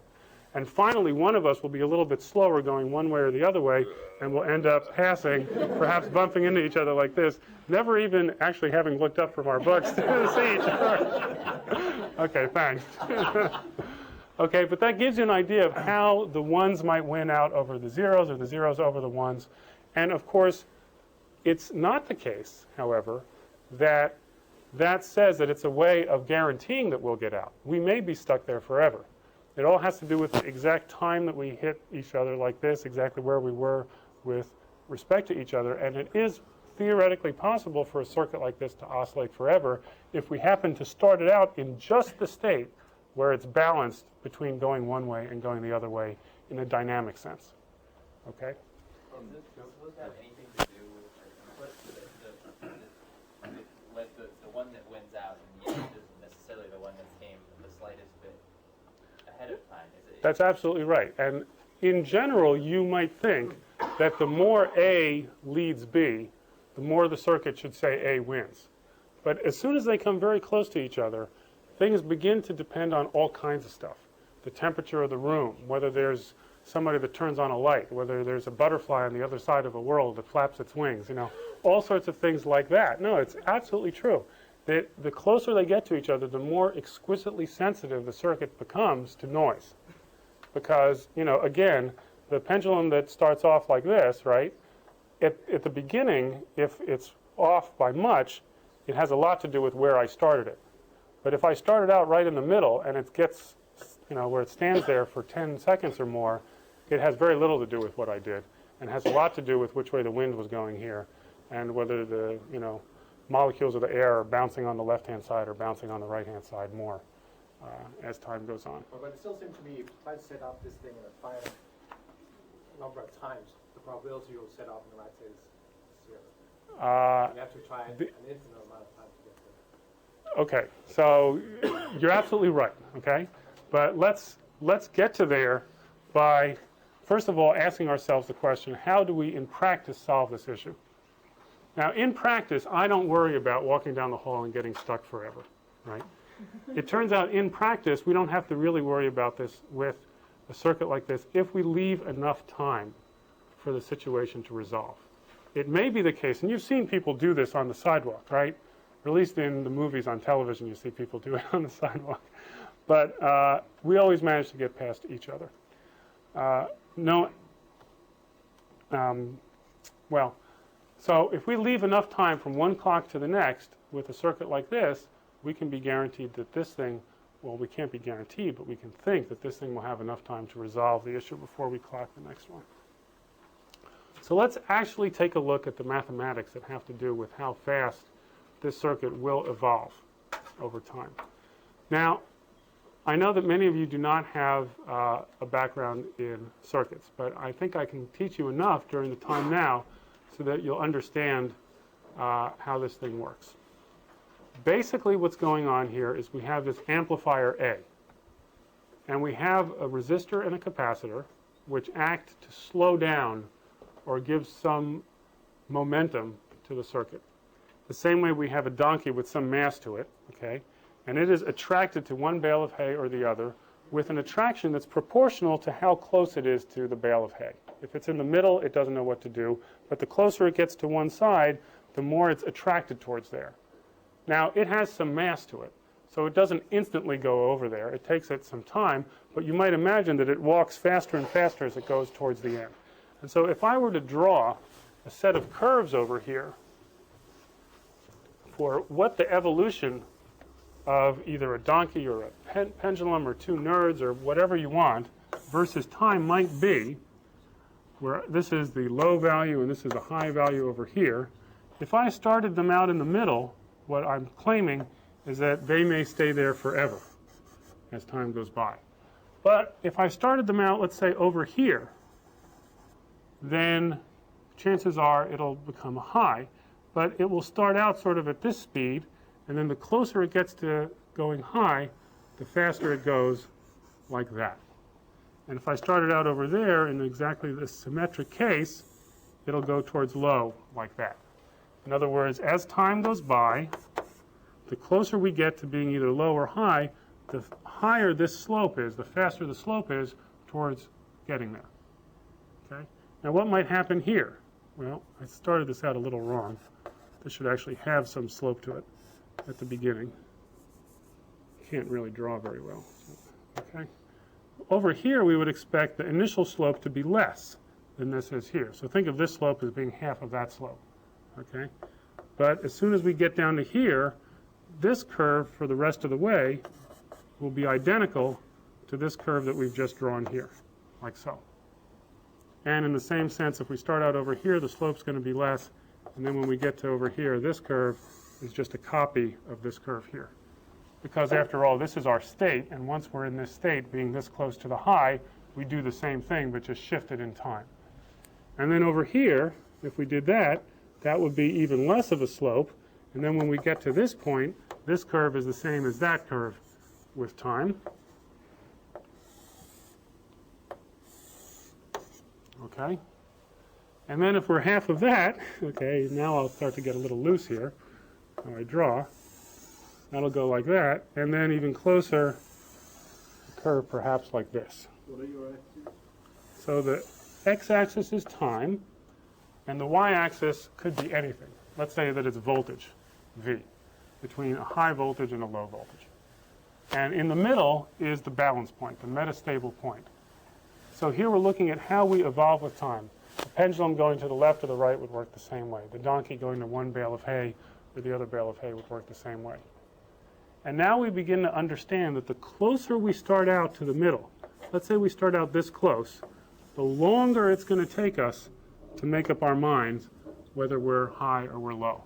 And finally, one of us will be a little bit slower going one way or the other way, and we'll end up passing, perhaps bumping into each other like this, never even actually having looked up from our books to see each other. Okay, thanks. Okay, but that gives you an idea of how the ones might win out over the zeros, or the zeros over the ones. And of course, it's not the case, however, that that says that it's a way of guaranteeing that we'll get out. We may be stuck there forever. It all has to do with the exact time that we hit each other like this, exactly where we were with respect to each other. And it is theoretically possible for a circuit like this to oscillate forever if we happen to start it out in just the state where it's balanced between going one way and going the other way in a dynamic sense. Okay? Does that have anything to do with the one that wins out in the end isn't necessarily the one that came the slightest bit ahead of time? Is it? That's absolutely right. And in general, you might think that the more A leads B, the more the circuit should say A wins. But as soon as they come very close to each other, things begin to depend on all kinds of stuff. The temperature of the room, whether there's somebody that turns on a light, whether there's a butterfly on the other side of a world that flaps its wings, you know, all sorts of things like that. No, it's absolutely true. That the closer they get to each other, the more exquisitely sensitive the circuit becomes to noise. Because, you know, again, the pendulum that starts off like this, right, at the beginning, if it's off by much, it has a lot to do with where I started it. But if I started out right in the middle and it gets, you know, where it stands there for 10 seconds or more, it has very little to do with what I did, and has a lot to do with which way the wind was going here, and whether the, you know, molecules of the air are bouncing on the left-hand side or bouncing on the right-hand side more as time goes on. But it still seems to me, if I set up this thing in a finite number of times, the probability you'll set up in the right state is zero. You have to try an infinite amount of time to get there. Okay, so you're absolutely right, okay? But let's get to there by, first of all, asking ourselves the question, how do we in practice solve this issue? Now, in practice, I don't worry about walking down the hall and getting stuck forever, right? It turns out in practice, we don't have to really worry about this with a circuit like this if we leave enough time for the situation to resolve. It may be the case, and you've seen people do this on the sidewalk, right? Or at least in the movies on television, you see people do it on the sidewalk. But we always manage to get past each other. So if we leave enough time from one clock to the next with a circuit like this, we can be guaranteed that this thing, well, we can't be guaranteed, but we can think that this thing will have enough time to resolve the issue before we clock the next one. So let's actually take a look at the mathematics that have to do with how fast this circuit will evolve over time. Now, I know that many of you do not have a background in circuits, but I think I can teach you enough during the time now so that you'll understand how this thing works. Basically, what's going on here is we have this amplifier A, and we have a resistor and a capacitor which act to slow down or give some momentum to the circuit. The same way we have a donkey with some mass to it, okay? And it is attracted to one bale of hay or the other with an attraction that's proportional to how close it is to the bale of hay. If it's in the middle, it doesn't know what to do, but the closer it gets to one side, the more it's attracted towards there. Now, it has some mass to it, So it doesn't instantly go over there. It takes it some time, but you might imagine that it walks faster and faster as it goes towards the end. And so if I were to draw a set of curves over here for what the evolution of either a donkey or a pendulum or two nerds or whatever you want versus time might be, where this is the low value and this is a high value over here, if I started them out in the middle, what I'm claiming is that they may stay there forever as time goes by. But if I started them out, let's say over here, then chances are it'll become a high, but it will start out sort of at this speed, and then the closer it gets to going high, the faster it goes like that. And if I started out over there in exactly this symmetric case, it'll go towards low like that. In other words, as time goes by, the closer we get to being either low or high, the higher this slope is, the faster the slope is towards getting there. Okay? Now what might happen here? Well, I started this out a little wrong. This should actually have some slope to it at the beginning. Can't really draw very well. Okay? Over here, we would expect the initial slope to be less than this is here. So think of this slope as being half of that slope. Okay? But as soon as we get down to here, this curve for the rest of the way will be identical to this curve that we've just drawn here, like so. And in the same sense, if we start out over here, the slope's going to be less, and then when we get to over here, this curve is just a copy of this curve here. Because after all, this is our state, and once we're in this state, being this close to the high, we do the same thing, but just shift it in time. And then over here, if we did that, that would be even less of a slope, and then when we get to this point, this curve is the same as that curve with time. Okay? And then if we're half of that, okay, now I'll start to get a little loose here. How I draw. That'll go like that, and then even closer, a curve perhaps like this. What are your axes? So the x-axis is time, and the y-axis could be anything. Let's say that it's voltage, V, between a high voltage and a low voltage. And in the middle is the balance point, the metastable point. So here we're looking at how we evolve with time. The pendulum going to the left or the right would work the same way. The donkey going to one bale of hay or the other bale of hay would work the same way. And now we begin to understand that the closer we start out to the middle, let's say we start out this close, the longer it's going to take us to make up our minds whether we're high or we're low.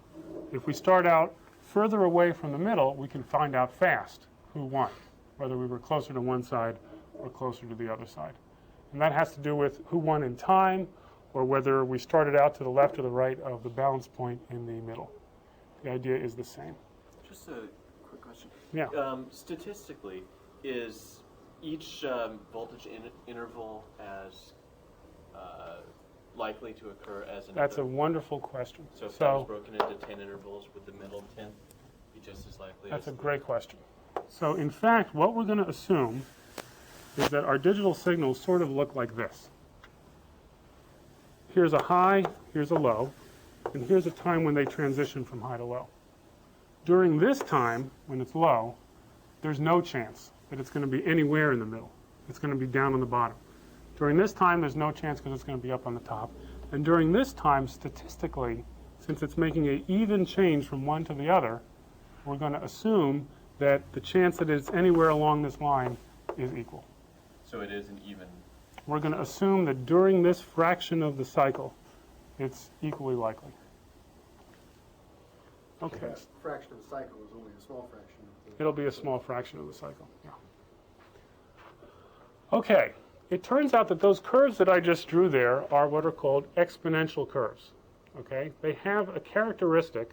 If we start out further away from the middle, we can find out fast who won, whether we were closer to one side or closer to the other side. And that has to do with who won in time, or whether we started out to the left or the right of the balance point in the middle. The idea is the same. Just a quick question. Yeah. Statistically, is each voltage interval as likely to occur as another? That's a wonderful question. So if that was broken into 10 intervals, would the middle 10 be just as likely? That's a great question. So in fact, what we're going to assume is that our digital signals sort of look like this. Here's a high, here's a low, and here's a time when they transition from high to low. During this time, when it's low, there's no chance that it's going to be anywhere in the middle. It's going to be down on the bottom. During this time, there's no chance because it's going to be up on the top. And during this time, statistically, since it's making an even change from one to the other, we're going to assume that the chance that it's anywhere along this line is equal. So it is an even. We're going to assume that during this fraction of the cycle, it's equally likely. Okay. That fraction of the cycle is only a small fraction. It'll be a small fraction of the cycle. Yeah. Okay. It turns out that those curves that I just drew there are what are called exponential curves. Okay. They have a characteristic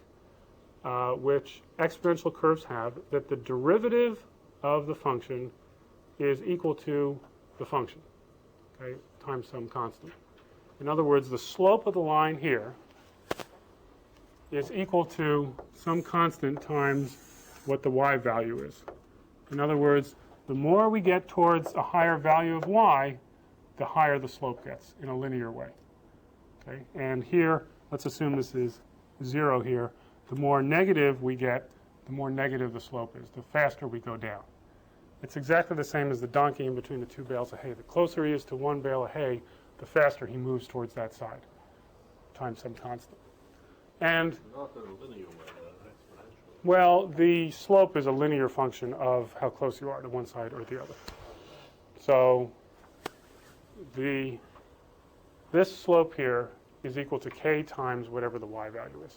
which exponential curves have, that the derivative of the function is equal to the function, okay, times some constant. In other words, the slope of the line here is equal to some constant times what the y value is. In other words, the more we get towards a higher value of y, the higher the slope gets in a linear way. Okay? And here, let's assume this is 0 here. The more negative we get, the more negative the slope is, the faster we go down. It's exactly the same as the donkey in between the two bales of hay. The closer he is to one bale of hay, the faster he moves towards that side, times some constant. And Not in a linear way, exponential. well, the slope is a linear function of how close you are to one side or the other. So this slope here is equal to k times whatever the y value is.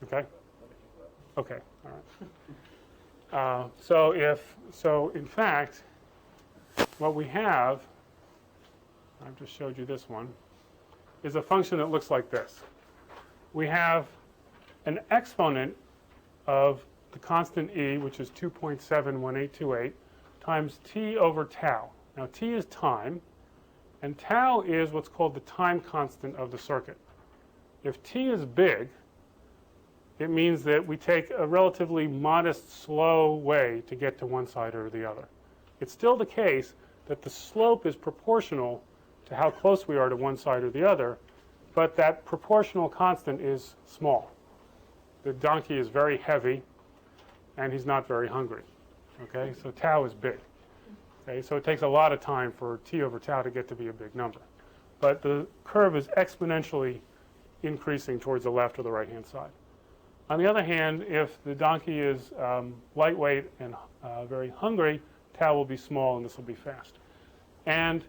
Okay? Okay, all right. So in fact, what we have, I've just showed you this one, is a function that looks like this. We have an exponent of the constant e, which is 2.71828, times t over tau. Now t is time, and tau is what's called the time constant of the circuit. If t is big, it means that we take a relatively modest, slow way to get to one side or the other. It's still the case that the slope is proportional to how close we are to one side or the other, but that proportional constant is small. The donkey is very heavy, and he's not very hungry. Okay, so tau is big. Okay, so it takes a lot of time for t over tau to get to be a big number. But the curve is exponentially increasing towards the left or the right-hand side. On the other hand, if the donkey is lightweight and very hungry, tau will be small and this will be fast. And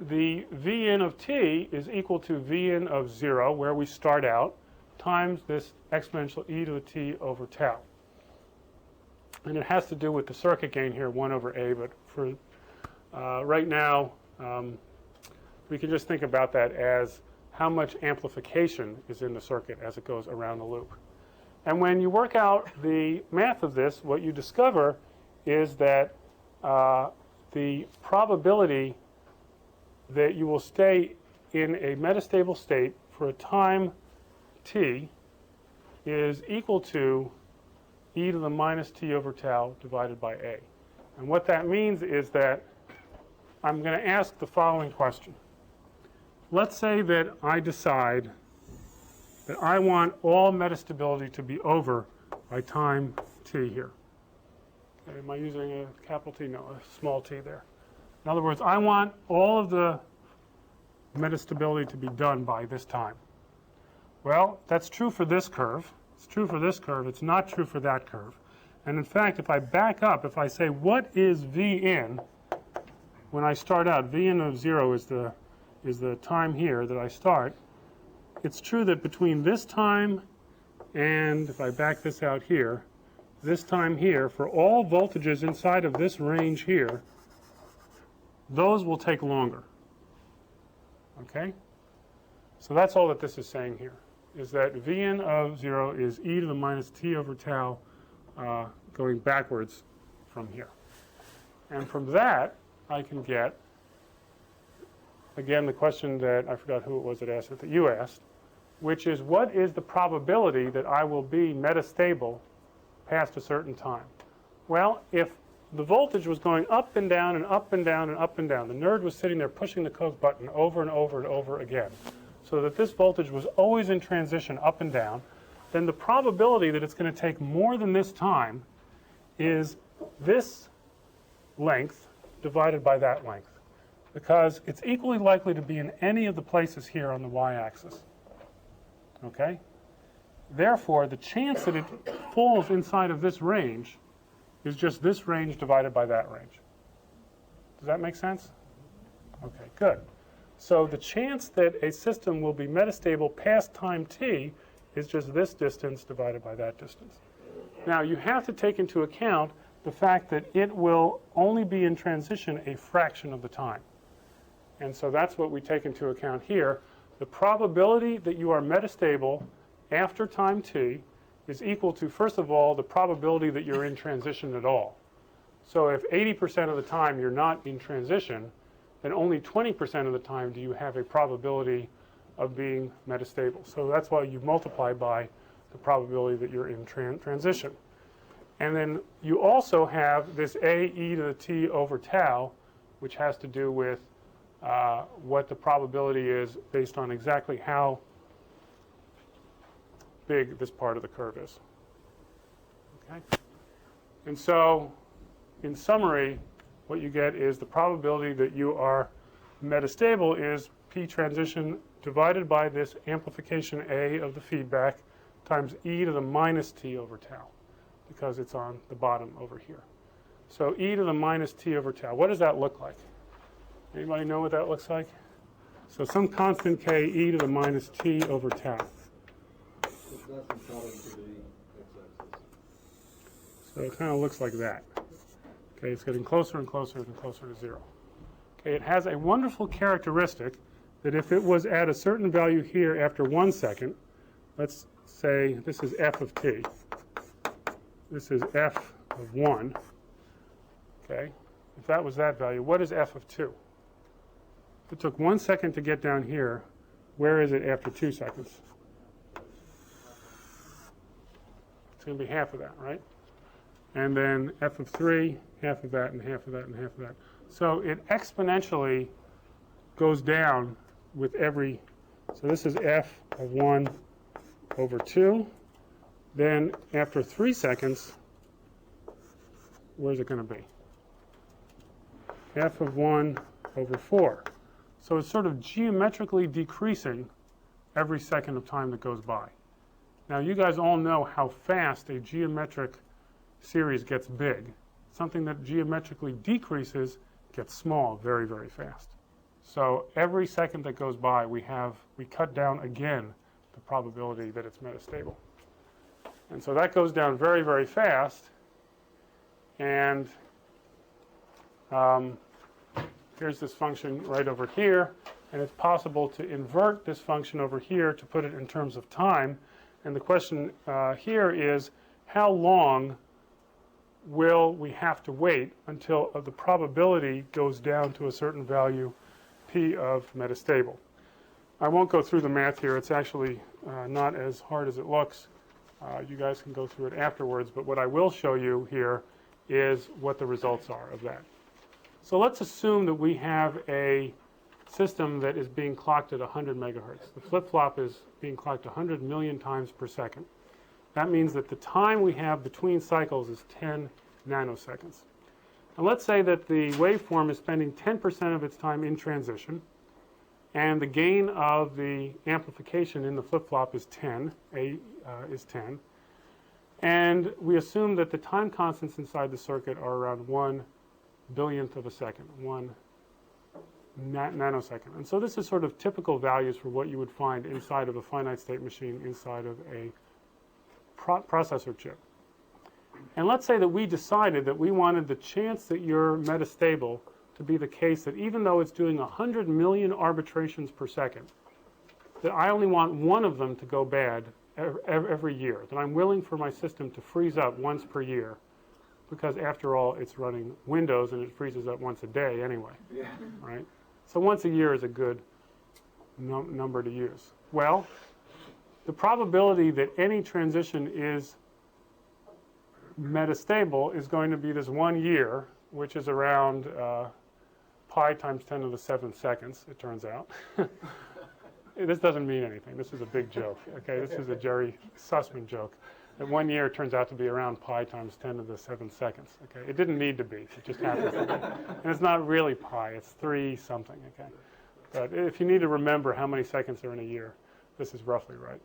the Vn of t is equal to Vn of 0, where we start out, times this exponential e to the t over tau. And it has to do with the circuit gain here, 1 over a, but for right now, we can just think about that as how much amplification is in the circuit as it goes around the loop. And when you work out the math of this, what you discover is that the probability that you will stay in a metastable state for a time t is equal to e to the minus t over tau divided by a. And what that means is that I'm going to ask the following question. Let's say that I decide that I want all metastability to be over by time t here. Okay, am I using a capital T? No, a small t there. In other words, I want all of the metastability to be done by this time. Well, that's true for this curve. It's true for this curve. It's not true for that curve. And in fact, if I back up, if I say, what is V in, when I start out, V in of 0 is the time here that I start. It's true that between this time and, if I back this out here, this time here, for all voltages inside of this range here, those will take longer. Okay? So that's all that this is saying here, is that Vn of 0 is e to the minus t over tau going backwards from here. And from that, I can get, again, the question that I forgot who it was that asked it, that you asked, which is what is the probability that I will be metastable past a certain time? Well, if the voltage was going up and down and up and down and up and down, the nerd was sitting there pushing the Coke button over and over and over again, so that this voltage was always in transition up and down, then the probability that it's going to take more than this time is this length divided by that length, because it's equally likely to be in any of the places here on the y-axis. Okay? Therefore, the chance that it falls inside of this range is just this range divided by that range. Does that make sense? Okay, good. So the chance that a system will be metastable past time t is just this distance divided by that distance. Now, you have to take into account the fact that it will only be in transition a fraction of the time. And so that's what we take into account here. The probability that you are metastable after time t is equal to, first of all, the probability that you're in transition at all. So if 80% of the time you're not in transition, then only 20% of the time do you have a probability of being metastable. So that's why you multiply by the probability that you're in transition. And then you also have this a e to the t over tau, which has to do with what the probability is based on exactly how big this part of the curve is. Okay? And so, in summary, what you get is the probability that you are metastable is P transition divided by this amplification A of the feedback times e to the minus t over tau, because it's on the bottom over here. So e to the minus t over tau. What does that look like? Anybody know what that looks like? So some constant k e to the minus t over tau. That's according to the x-axis. So it kind of looks like that. Okay, it's getting closer and closer and closer to 0. Okay, it has a wonderful characteristic that if it was at a certain value here after 1 second, let's say this is f of t, this is f of 1, okay, if that was that value, what is f of 2? If it took 1 second to get down here, where is it after 2 seconds? It's going to be half of that, right? And then f of 3, half of that, and half of that, and half of that. So it exponentially goes down with every, so this is f of 1 over 2. Then after 3 seconds, where's it going to be? F of 1 over 4. So it's sort of geometrically decreasing every second of time that goes by. Now you guys all know how fast a geometric series gets big. Something that geometrically decreases gets small very, very fast. So every second that goes by, we cut down again the probability that it's metastable. And so that goes down very, very fast. And here's this function right over here. And it's possible to invert this function over here to put it in terms of time. And the question here is, how long will we have to wait until the probability goes down to a certain value, p of metastable? I won't go through the math here. It's actually not as hard as it looks. You guys can go through it afterwards. But what I will show you here is what the results are of that. So let's assume that we have a system that is being clocked at 100 megahertz. The flip-flop is being clocked 100 million times per second. That means that the time we have between cycles is 10 nanoseconds. And let's say that the waveform is spending 10% of its time in transition, and the gain of the amplification in the flip-flop is 10, A is 10. And we assume that the time constants inside the circuit are around 1 billionth of a second, 1 nanosecond. And so this is sort of typical values for what you would find inside of a finite state machine inside of a processor chip. And let's say that we decided that we wanted the chance that you're metastable to be the case that even though it's doing 100 million arbitrations per second, that I only want one of them to go bad every year, that I'm willing for my system to freeze up once per year, because after all, it's running Windows and it freezes up once a day anyway, right? So once a year is a good number to use. Well, the probability that any transition is metastable is going to be this 1 year, which is around pi times 10 to the 7th seconds, it turns out. This doesn't mean anything. This is a big joke. Okay, this is a Jerry Sussman joke. That 1 year turns out to be around pi times 10 to the 7th seconds. Okay, it didn't need to be. It just happens to be. And it's not really pi. It's 3 something. Okay, but if you need to remember how many seconds are in a year, this is roughly right.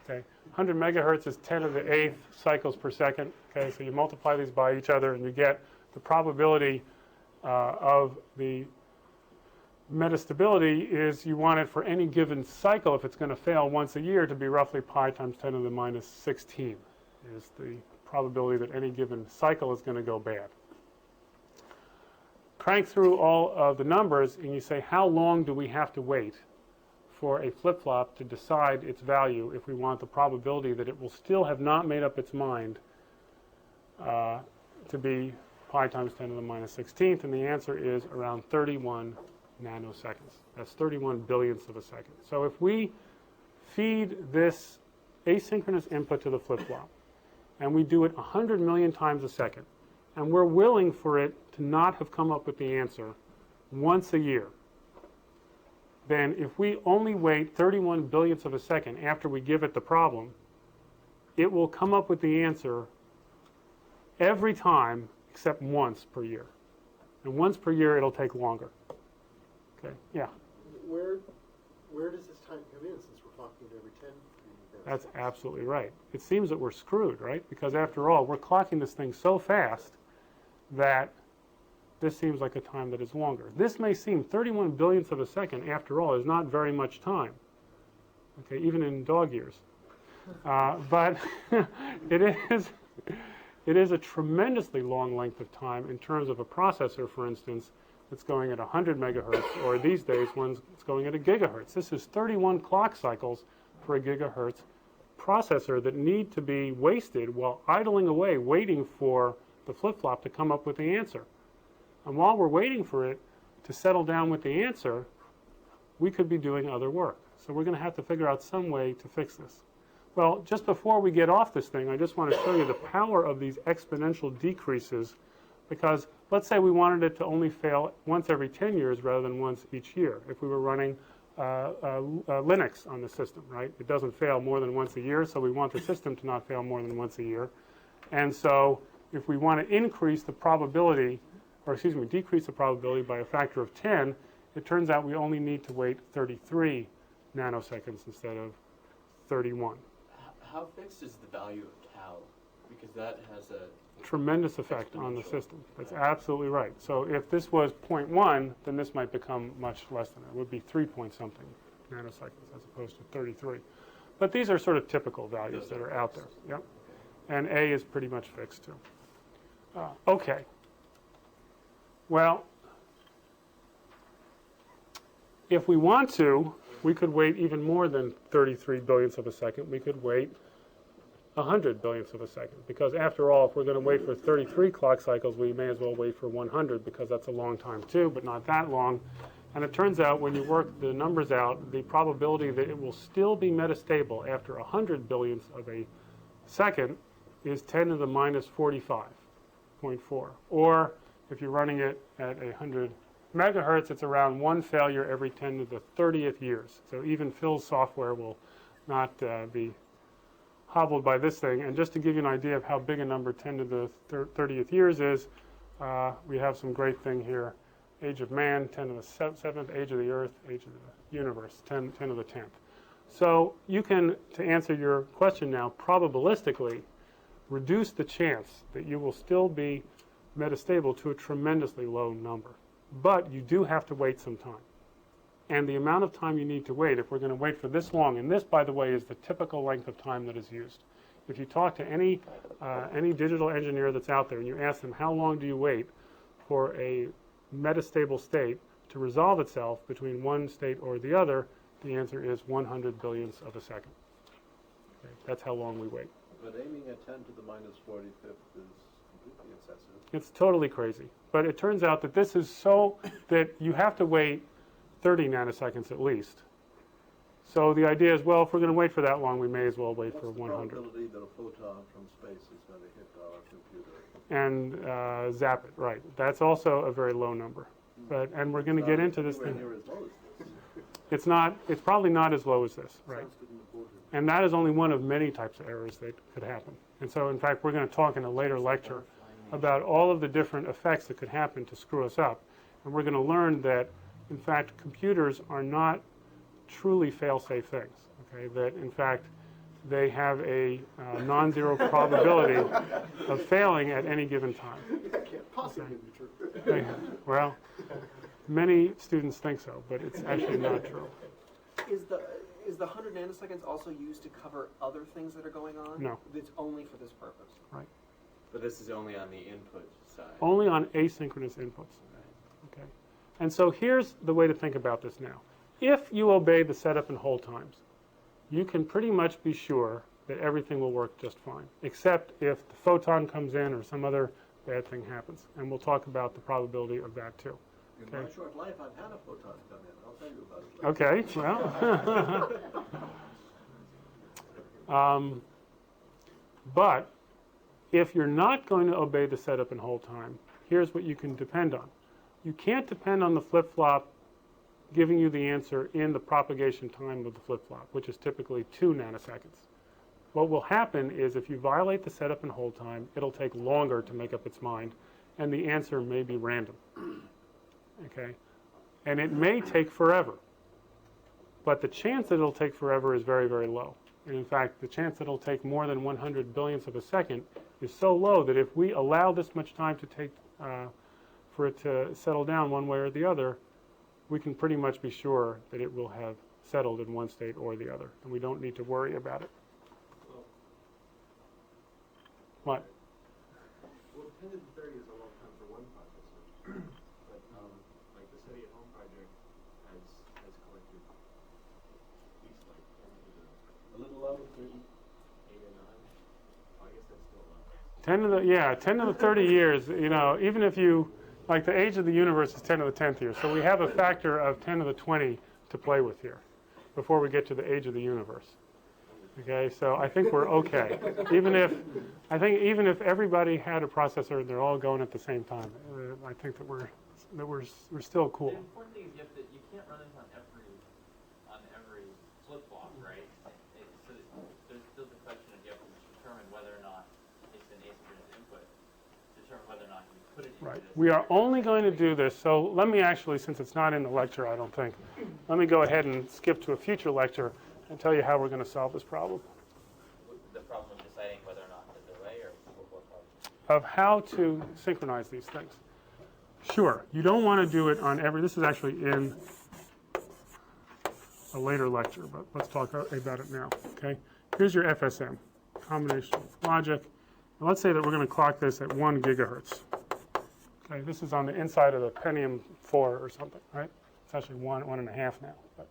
Okay, 100 megahertz is 10 to the 8th cycles per second. Okay, so you multiply these by each other and you get the probability of the metastability is you want it for any given cycle, if it's going to fail once a year, to be roughly pi times 10 to the minus 16 is the probability that any given cycle is going to go bad. Crank through all of the numbers and you say, how long do we have to wait for a flip-flop to decide its value if we want the probability that it will still have not made up its mind to be pi times 10 to the minus 16th? And the answer is around 31 nanoseconds. That's 31 billionths of a second. So if we feed this asynchronous input to the flip-flop, and we do it 100 million times a second, and we're willing for it to not have come up with the answer once a year, then if we only wait 31 billionths of a second after we give it the problem, it will come up with the answer every time except once per year. And once per year, it'll take longer. Okay, yeah, Where does this time come in since we're talking every 10 minutes? that's absolutely right. It seems that we're screwed, right? Because after all, we're clocking this thing so fast that this seems like a time that is longer. This may seem 31 billionths of a second, after all, is not very much time. Okay, even in dog years. But it is a tremendously long length of time in terms of a processor, for instance, that's going at 100 megahertz, or these days one's going at a gigahertz. This is 31 clock cycles for a gigahertz processor that need to be wasted while idling away, waiting for the flip-flop to come up with the answer. And while we're waiting for it to settle down with the answer, we could be doing other work. So we're going to have to figure out some way to fix this. Well, just before we get off this thing, I just want to show you the power of these exponential decreases, because let's say we wanted it to only fail once every 10 years rather than once each year. If we were running Linux on the system, right? It doesn't fail more than once a year, so we want the system to not fail more than once a year. And so if we want to increase the probability, or excuse me, decrease the probability by a factor of 10, it turns out we only need to wait 33 nanoseconds instead of 31. How fixed is the value of tau? Because that has a Tremendous effect on the system. That's absolutely right. So if this was 0.1, then this might become much less than that. It would be 3 point something nanoseconds as opposed to 33. But these are sort of typical values that are out there. Yep. And A is pretty much fixed too. Okay. Well, if we want to, we could wait even more than 33 billionths of a second. We could wait 100 billionths of a second. Because after all, if we're going to wait for 33 clock cycles, we may as well wait for 100, because that's a long time too, but not that long. And it turns out when you work the numbers out, the probability that it will still be metastable after 100 billionths of a second is 10 to the minus 45.4. Or if you're running it at 100 megahertz, it's around one failure every 10 to the 30th years. So even Phil's software will not be hobbled by this thing. And just to give you an idea of how big a number 10 to the 30th years is, we have some great thing here. Age of man, 10 to the 7th, age of the earth, age of the universe, 10 to the 10th. So you can, to answer your question now, probabilistically reduce the chance that you will still be metastable to a tremendously low number. But you do have to wait some time. And the amount of time you need to wait, if we're going to wait for this long, and this, by the way, is the typical length of time that is used. If you talk to any digital engineer that's out there and you ask them, how long do you wait for a metastable state to resolve itself between one state or the other, the answer is 100 billionths of a second. Okay, that's how long we wait. But aiming at 10 to the minus 45th is completely excessive. It's totally crazy. But it turns out that this is so that you have to wait 30 nanoseconds at least. So the idea is, well, if we're going to wait for that long, we may as well wait for 100. What's the probability that a photon from space is going to hit our computer? And zap it, right. That's also a very low number. But, and we're going to get into this thing. Near as low as this. It's probably not as low as this, right? And that is only one of many types of errors that could happen. And so, in fact, we're going to talk in a later lecture about all of the different effects that could happen to screw us up. And we're going to learn that, in fact, computers are not truly fail-safe things, okay? That, in fact, they have a non-zero probability of failing at any given time. That can't possibly be true. Well, many students think so, but it's actually not true. Is the 100 nanoseconds also used to cover other things that are going on? No. It's only for this purpose? Right. But this is only on the input side. Only on asynchronous inputs. Okay. And so here's the way to think about this now. If you obey the setup and hold times, you can pretty much be sure that everything will work just fine, except if the photon comes in or some other bad thing happens. And we'll talk about the probability of that too. In Okay. my short life, I've had a photon come in. I'll tell you about it later. Okay, well. But if you're not going to obey the setup and hold time, here's what you can depend on. You can't depend on the flip-flop giving you the answer in the propagation time of the flip-flop, which is typically 2 nanoseconds. What will happen is if you violate the setup and hold time, it'll take longer to make up its mind, and the answer may be random. Okay? And it may take forever. But the chance that it'll take forever is very, very low. And in fact, the chance that it'll take more than 100 billionths of a second is so low that if we allow this much time to take for it to settle down one way or the other, we can pretty much be sure that it will have settled in one state or the other, and we don't need to worry about it. What? Well, 10 to the 30 is a long time for one processor, but like the Study at Home project has collected at least like 10 to the A little low, 30. 8 and 9. Oh, I guess that's still a lot. 10 to the 30 years, you know, even if you, like the age of the universe is 10 to the 10th year, so we have a factor of 10 to the 20 to play with here before we get to the age of the universe. Okay, so I think we're okay. Even if everybody had a processor and they're all going at the same time, I think that we're still cool. The important thing is you can't run this on every flip flop, right? So there's still the question of you have to determine whether or not it's an asynchronous input, determine whether or not you put it into Right. this. We are only going to do this, so let me actually, since it's not in the lecture, I don't think, let me go ahead and skip to a future lecture and tell you how we're going to solve this problem. The problem of deciding whether or not to delay or what problem? Of how to synchronize these things. Sure, you don't want to do it on every, this is actually in a later lecture, but let's talk about it now, okay? Here's your FSM, combination logic. And let's say that we're going to clock this at 1 gigahertz. Okay, this is on the inside of the Pentium 4 or something, right? It's actually 1.5 now. But.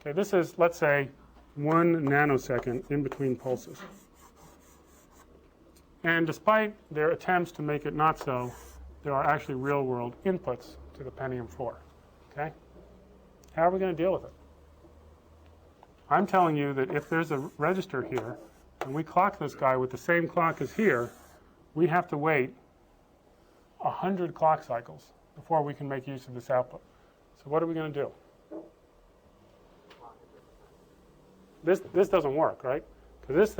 Okay, this is, let's say, 1 nanosecond in between pulses. And despite their attempts to make it not so, there are actually real-world inputs to the Pentium 4. Okay? How are we going to deal with it? I'm telling you that if there's a register here, and we clock this guy with the same clock as here, we have to wait 100 clock cycles before we can make use of this output. So what are we going to do? This doesn't work, right? Because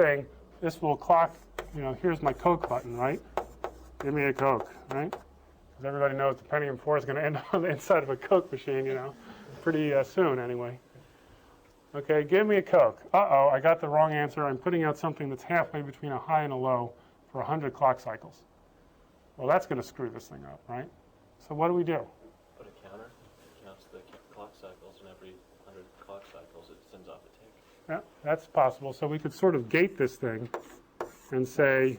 this will clock, you know, here's my Coke button, right? Give me a Coke, right? Because everybody knows the Pentium 4 is going to end on the inside of a Coke machine, you know, pretty soon anyway. Okay, give me a Coke. Uh-oh, I got the wrong answer. I'm putting out something that's halfway between a high and a low for 100 clock cycles. Well, that's going to screw this thing up, right? So what do we do? Put a counter, it counts the clock cycles, and every 100 clock cycles it sends off a tick. Yeah, that's possible. So we could sort of gate this thing and say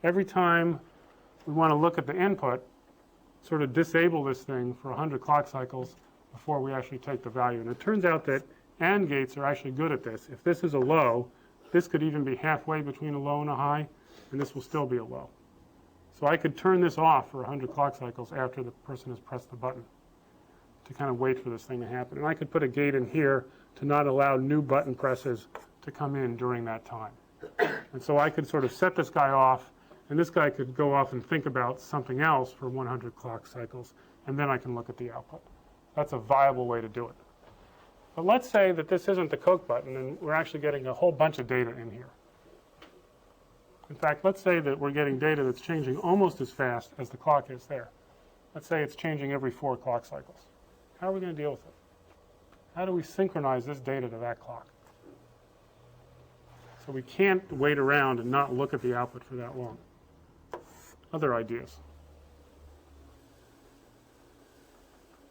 every time we want to look at the input, sort of disable this thing for 100 clock cycles before we actually take the value. And it turns out that AND gates are actually good at this. If this is a low, this could even be halfway between a low and a high, and this will still be a low. So I could turn this off for 100 clock cycles after the person has pressed the button to kind of wait for this thing to happen. And I could put a gate in here to not allow new button presses to come in during that time. And so I could sort of set this guy off, and this guy could go off and think about something else for 100 clock cycles, and then I can look at the output. That's a viable way to do it. But let's say that this isn't the Coke button, and we're actually getting a whole bunch of data in here. In fact, let's say that we're getting data that's changing almost as fast as the clock is there. Let's say it's changing every 4 clock cycles. How are we going to deal with it? How do we synchronize this data to that clock? So we can't wait around and not look at the output for that long. Other ideas?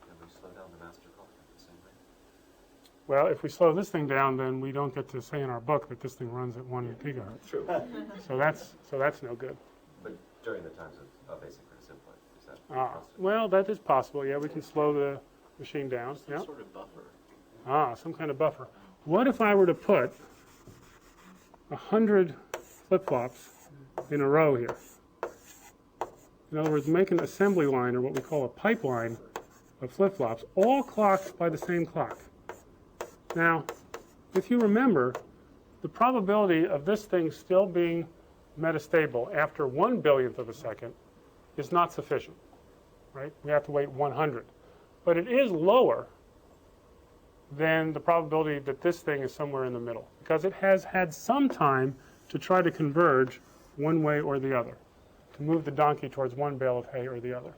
Can we slow down the master clock at the same rate? Well, if we slow this thing down, then we don't get to say in our book that this thing runs at 1 gigahertz. True. So that's no good. But during the times of asynchronous input, is that possible? Well, that is possible. Yeah, we can slow the machine down. Some Yeah. sort of buffer. Some kind of buffer. What if I were to put 100 flip-flops in a row here? In other words, make an assembly line, or what we call a pipeline, of flip-flops, all clocked by the same clock. Now, if you remember, the probability of this thing still being metastable after 1 billionth of a second is not sufficient, right? We have to wait 100. But it is lower then the probability that this thing is somewhere in the middle, because it has had some time to try to converge one way or the other, to move the donkey towards one bale of hay or the other.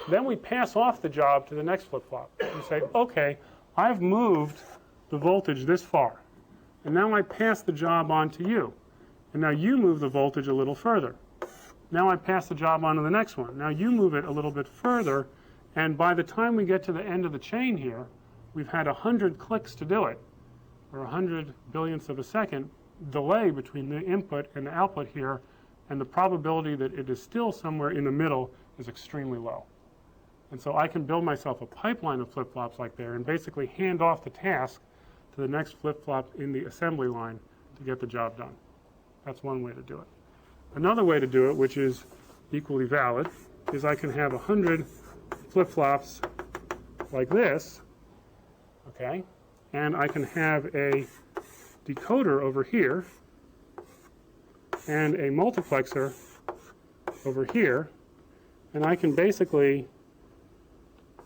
Then we pass off the job to the next flip-flop. We say, okay, I've moved the voltage this far, and now I pass the job on to you. And now you move the voltage a little further. Now I pass the job on to the next one. Now you move it a little bit further, and by the time we get to the end of the chain here, we've had 100 clicks to do it, or 100 billionths of a second delay between the input and the output here, and the probability that it is still somewhere in the middle is extremely low. And so I can build myself a pipeline of flip-flops like there and basically hand off the task to the next flip-flop in the assembly line to get the job done. That's one way to do it. Another way to do it, which is equally valid, is I can have 100 flip-flops like this, okay? And I can have a decoder over here and a multiplexer over here, and I can basically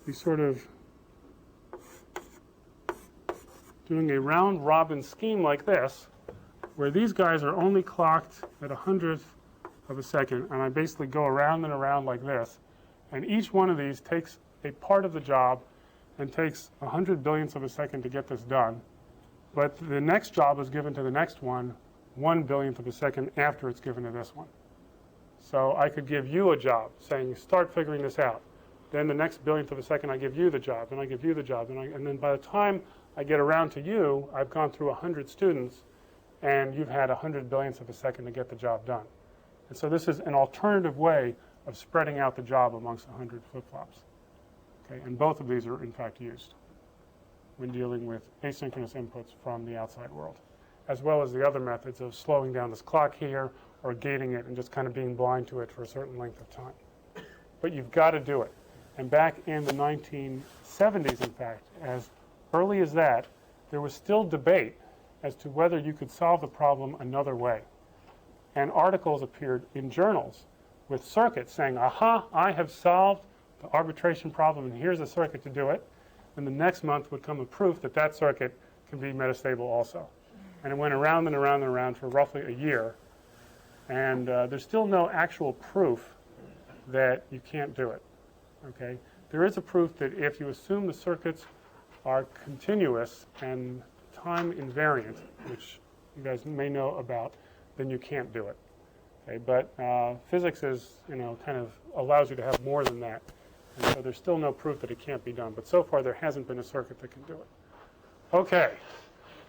be sort of doing a round-robin scheme like this, where these guys are only clocked at 100th of a second, and I basically go around and around like this, and each one of these takes a part of the job and takes 100 billionths of a second to get this done, but the next job is given to the next one 1 billionth of a second after it's given to this one. So I could give you a job, saying, start figuring this out. Then the next billionth of a second, I give you the job, and I give you the job, and then by the time I get around to you, I've gone through 100 students, and you've had 100 billionths of a second to get the job done. And so this is an alternative way of spreading out the job amongst 100 flip-flops. Okay, and both of these are in fact used when dealing with asynchronous inputs from the outside world, as well as the other methods of slowing down this clock here or gating it and just kind of being blind to it for a certain length of time. But you've got to do it. And back in the 1970s, in fact, as early as that, there was still debate as to whether you could solve the problem another way. And articles appeared in journals with circuits saying, aha, I have solved the arbitration problem, and here's a circuit to do it. And the next month would come a proof that that circuit can be metastable also. And it went around and around and around for roughly a year. And there's still no actual proof that you can't do it. Okay? There is a proof that if you assume the circuits are continuous and time invariant, which you guys may know about, then you can't do it. Okay? But physics is, kind of allows you to have more than that. And so there's still no proof that it can't be done. But so far, there hasn't been a circuit that can do it. Okay.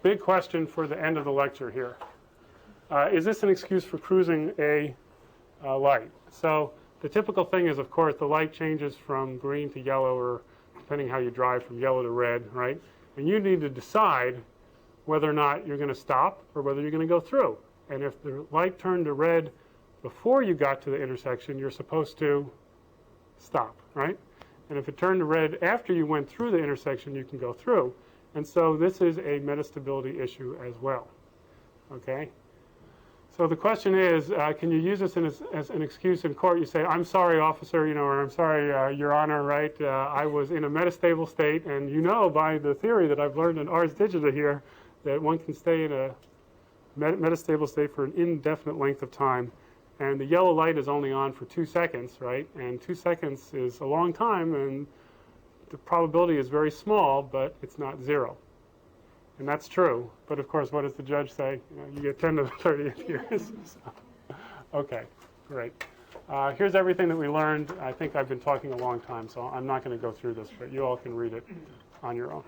Big question for the end of the lecture here. Is this an excuse for cruising a light? So the typical thing is, of course, the light changes from green to yellow, or depending how you drive, from yellow to red, right? And you need to decide whether or not you're going to stop or whether you're going to go through. And if the light turned to red before you got to the intersection, you're supposed to stop, right? And if it turned to red after you went through the intersection, you can go through. And so this is a metastability issue as well, okay? So the question is, can you use this as an excuse in court? You say, I'm sorry, officer, or I'm sorry, Your Honor, right? I was in a metastable state, and by the theory that I've learned in Ars Digita here, that one can stay in a metastable state for an indefinite length of time. And the yellow light is only on for 2 seconds, right? And 2 seconds is a long time, and the probability is very small, but it's not 0. And that's true. But of course, what does the judge say? You get 10 to the 30th years. Okay, great. Here's everything that we learned. I think I've been talking a long time, so I'm not going to go through this, but you all can read it on your own.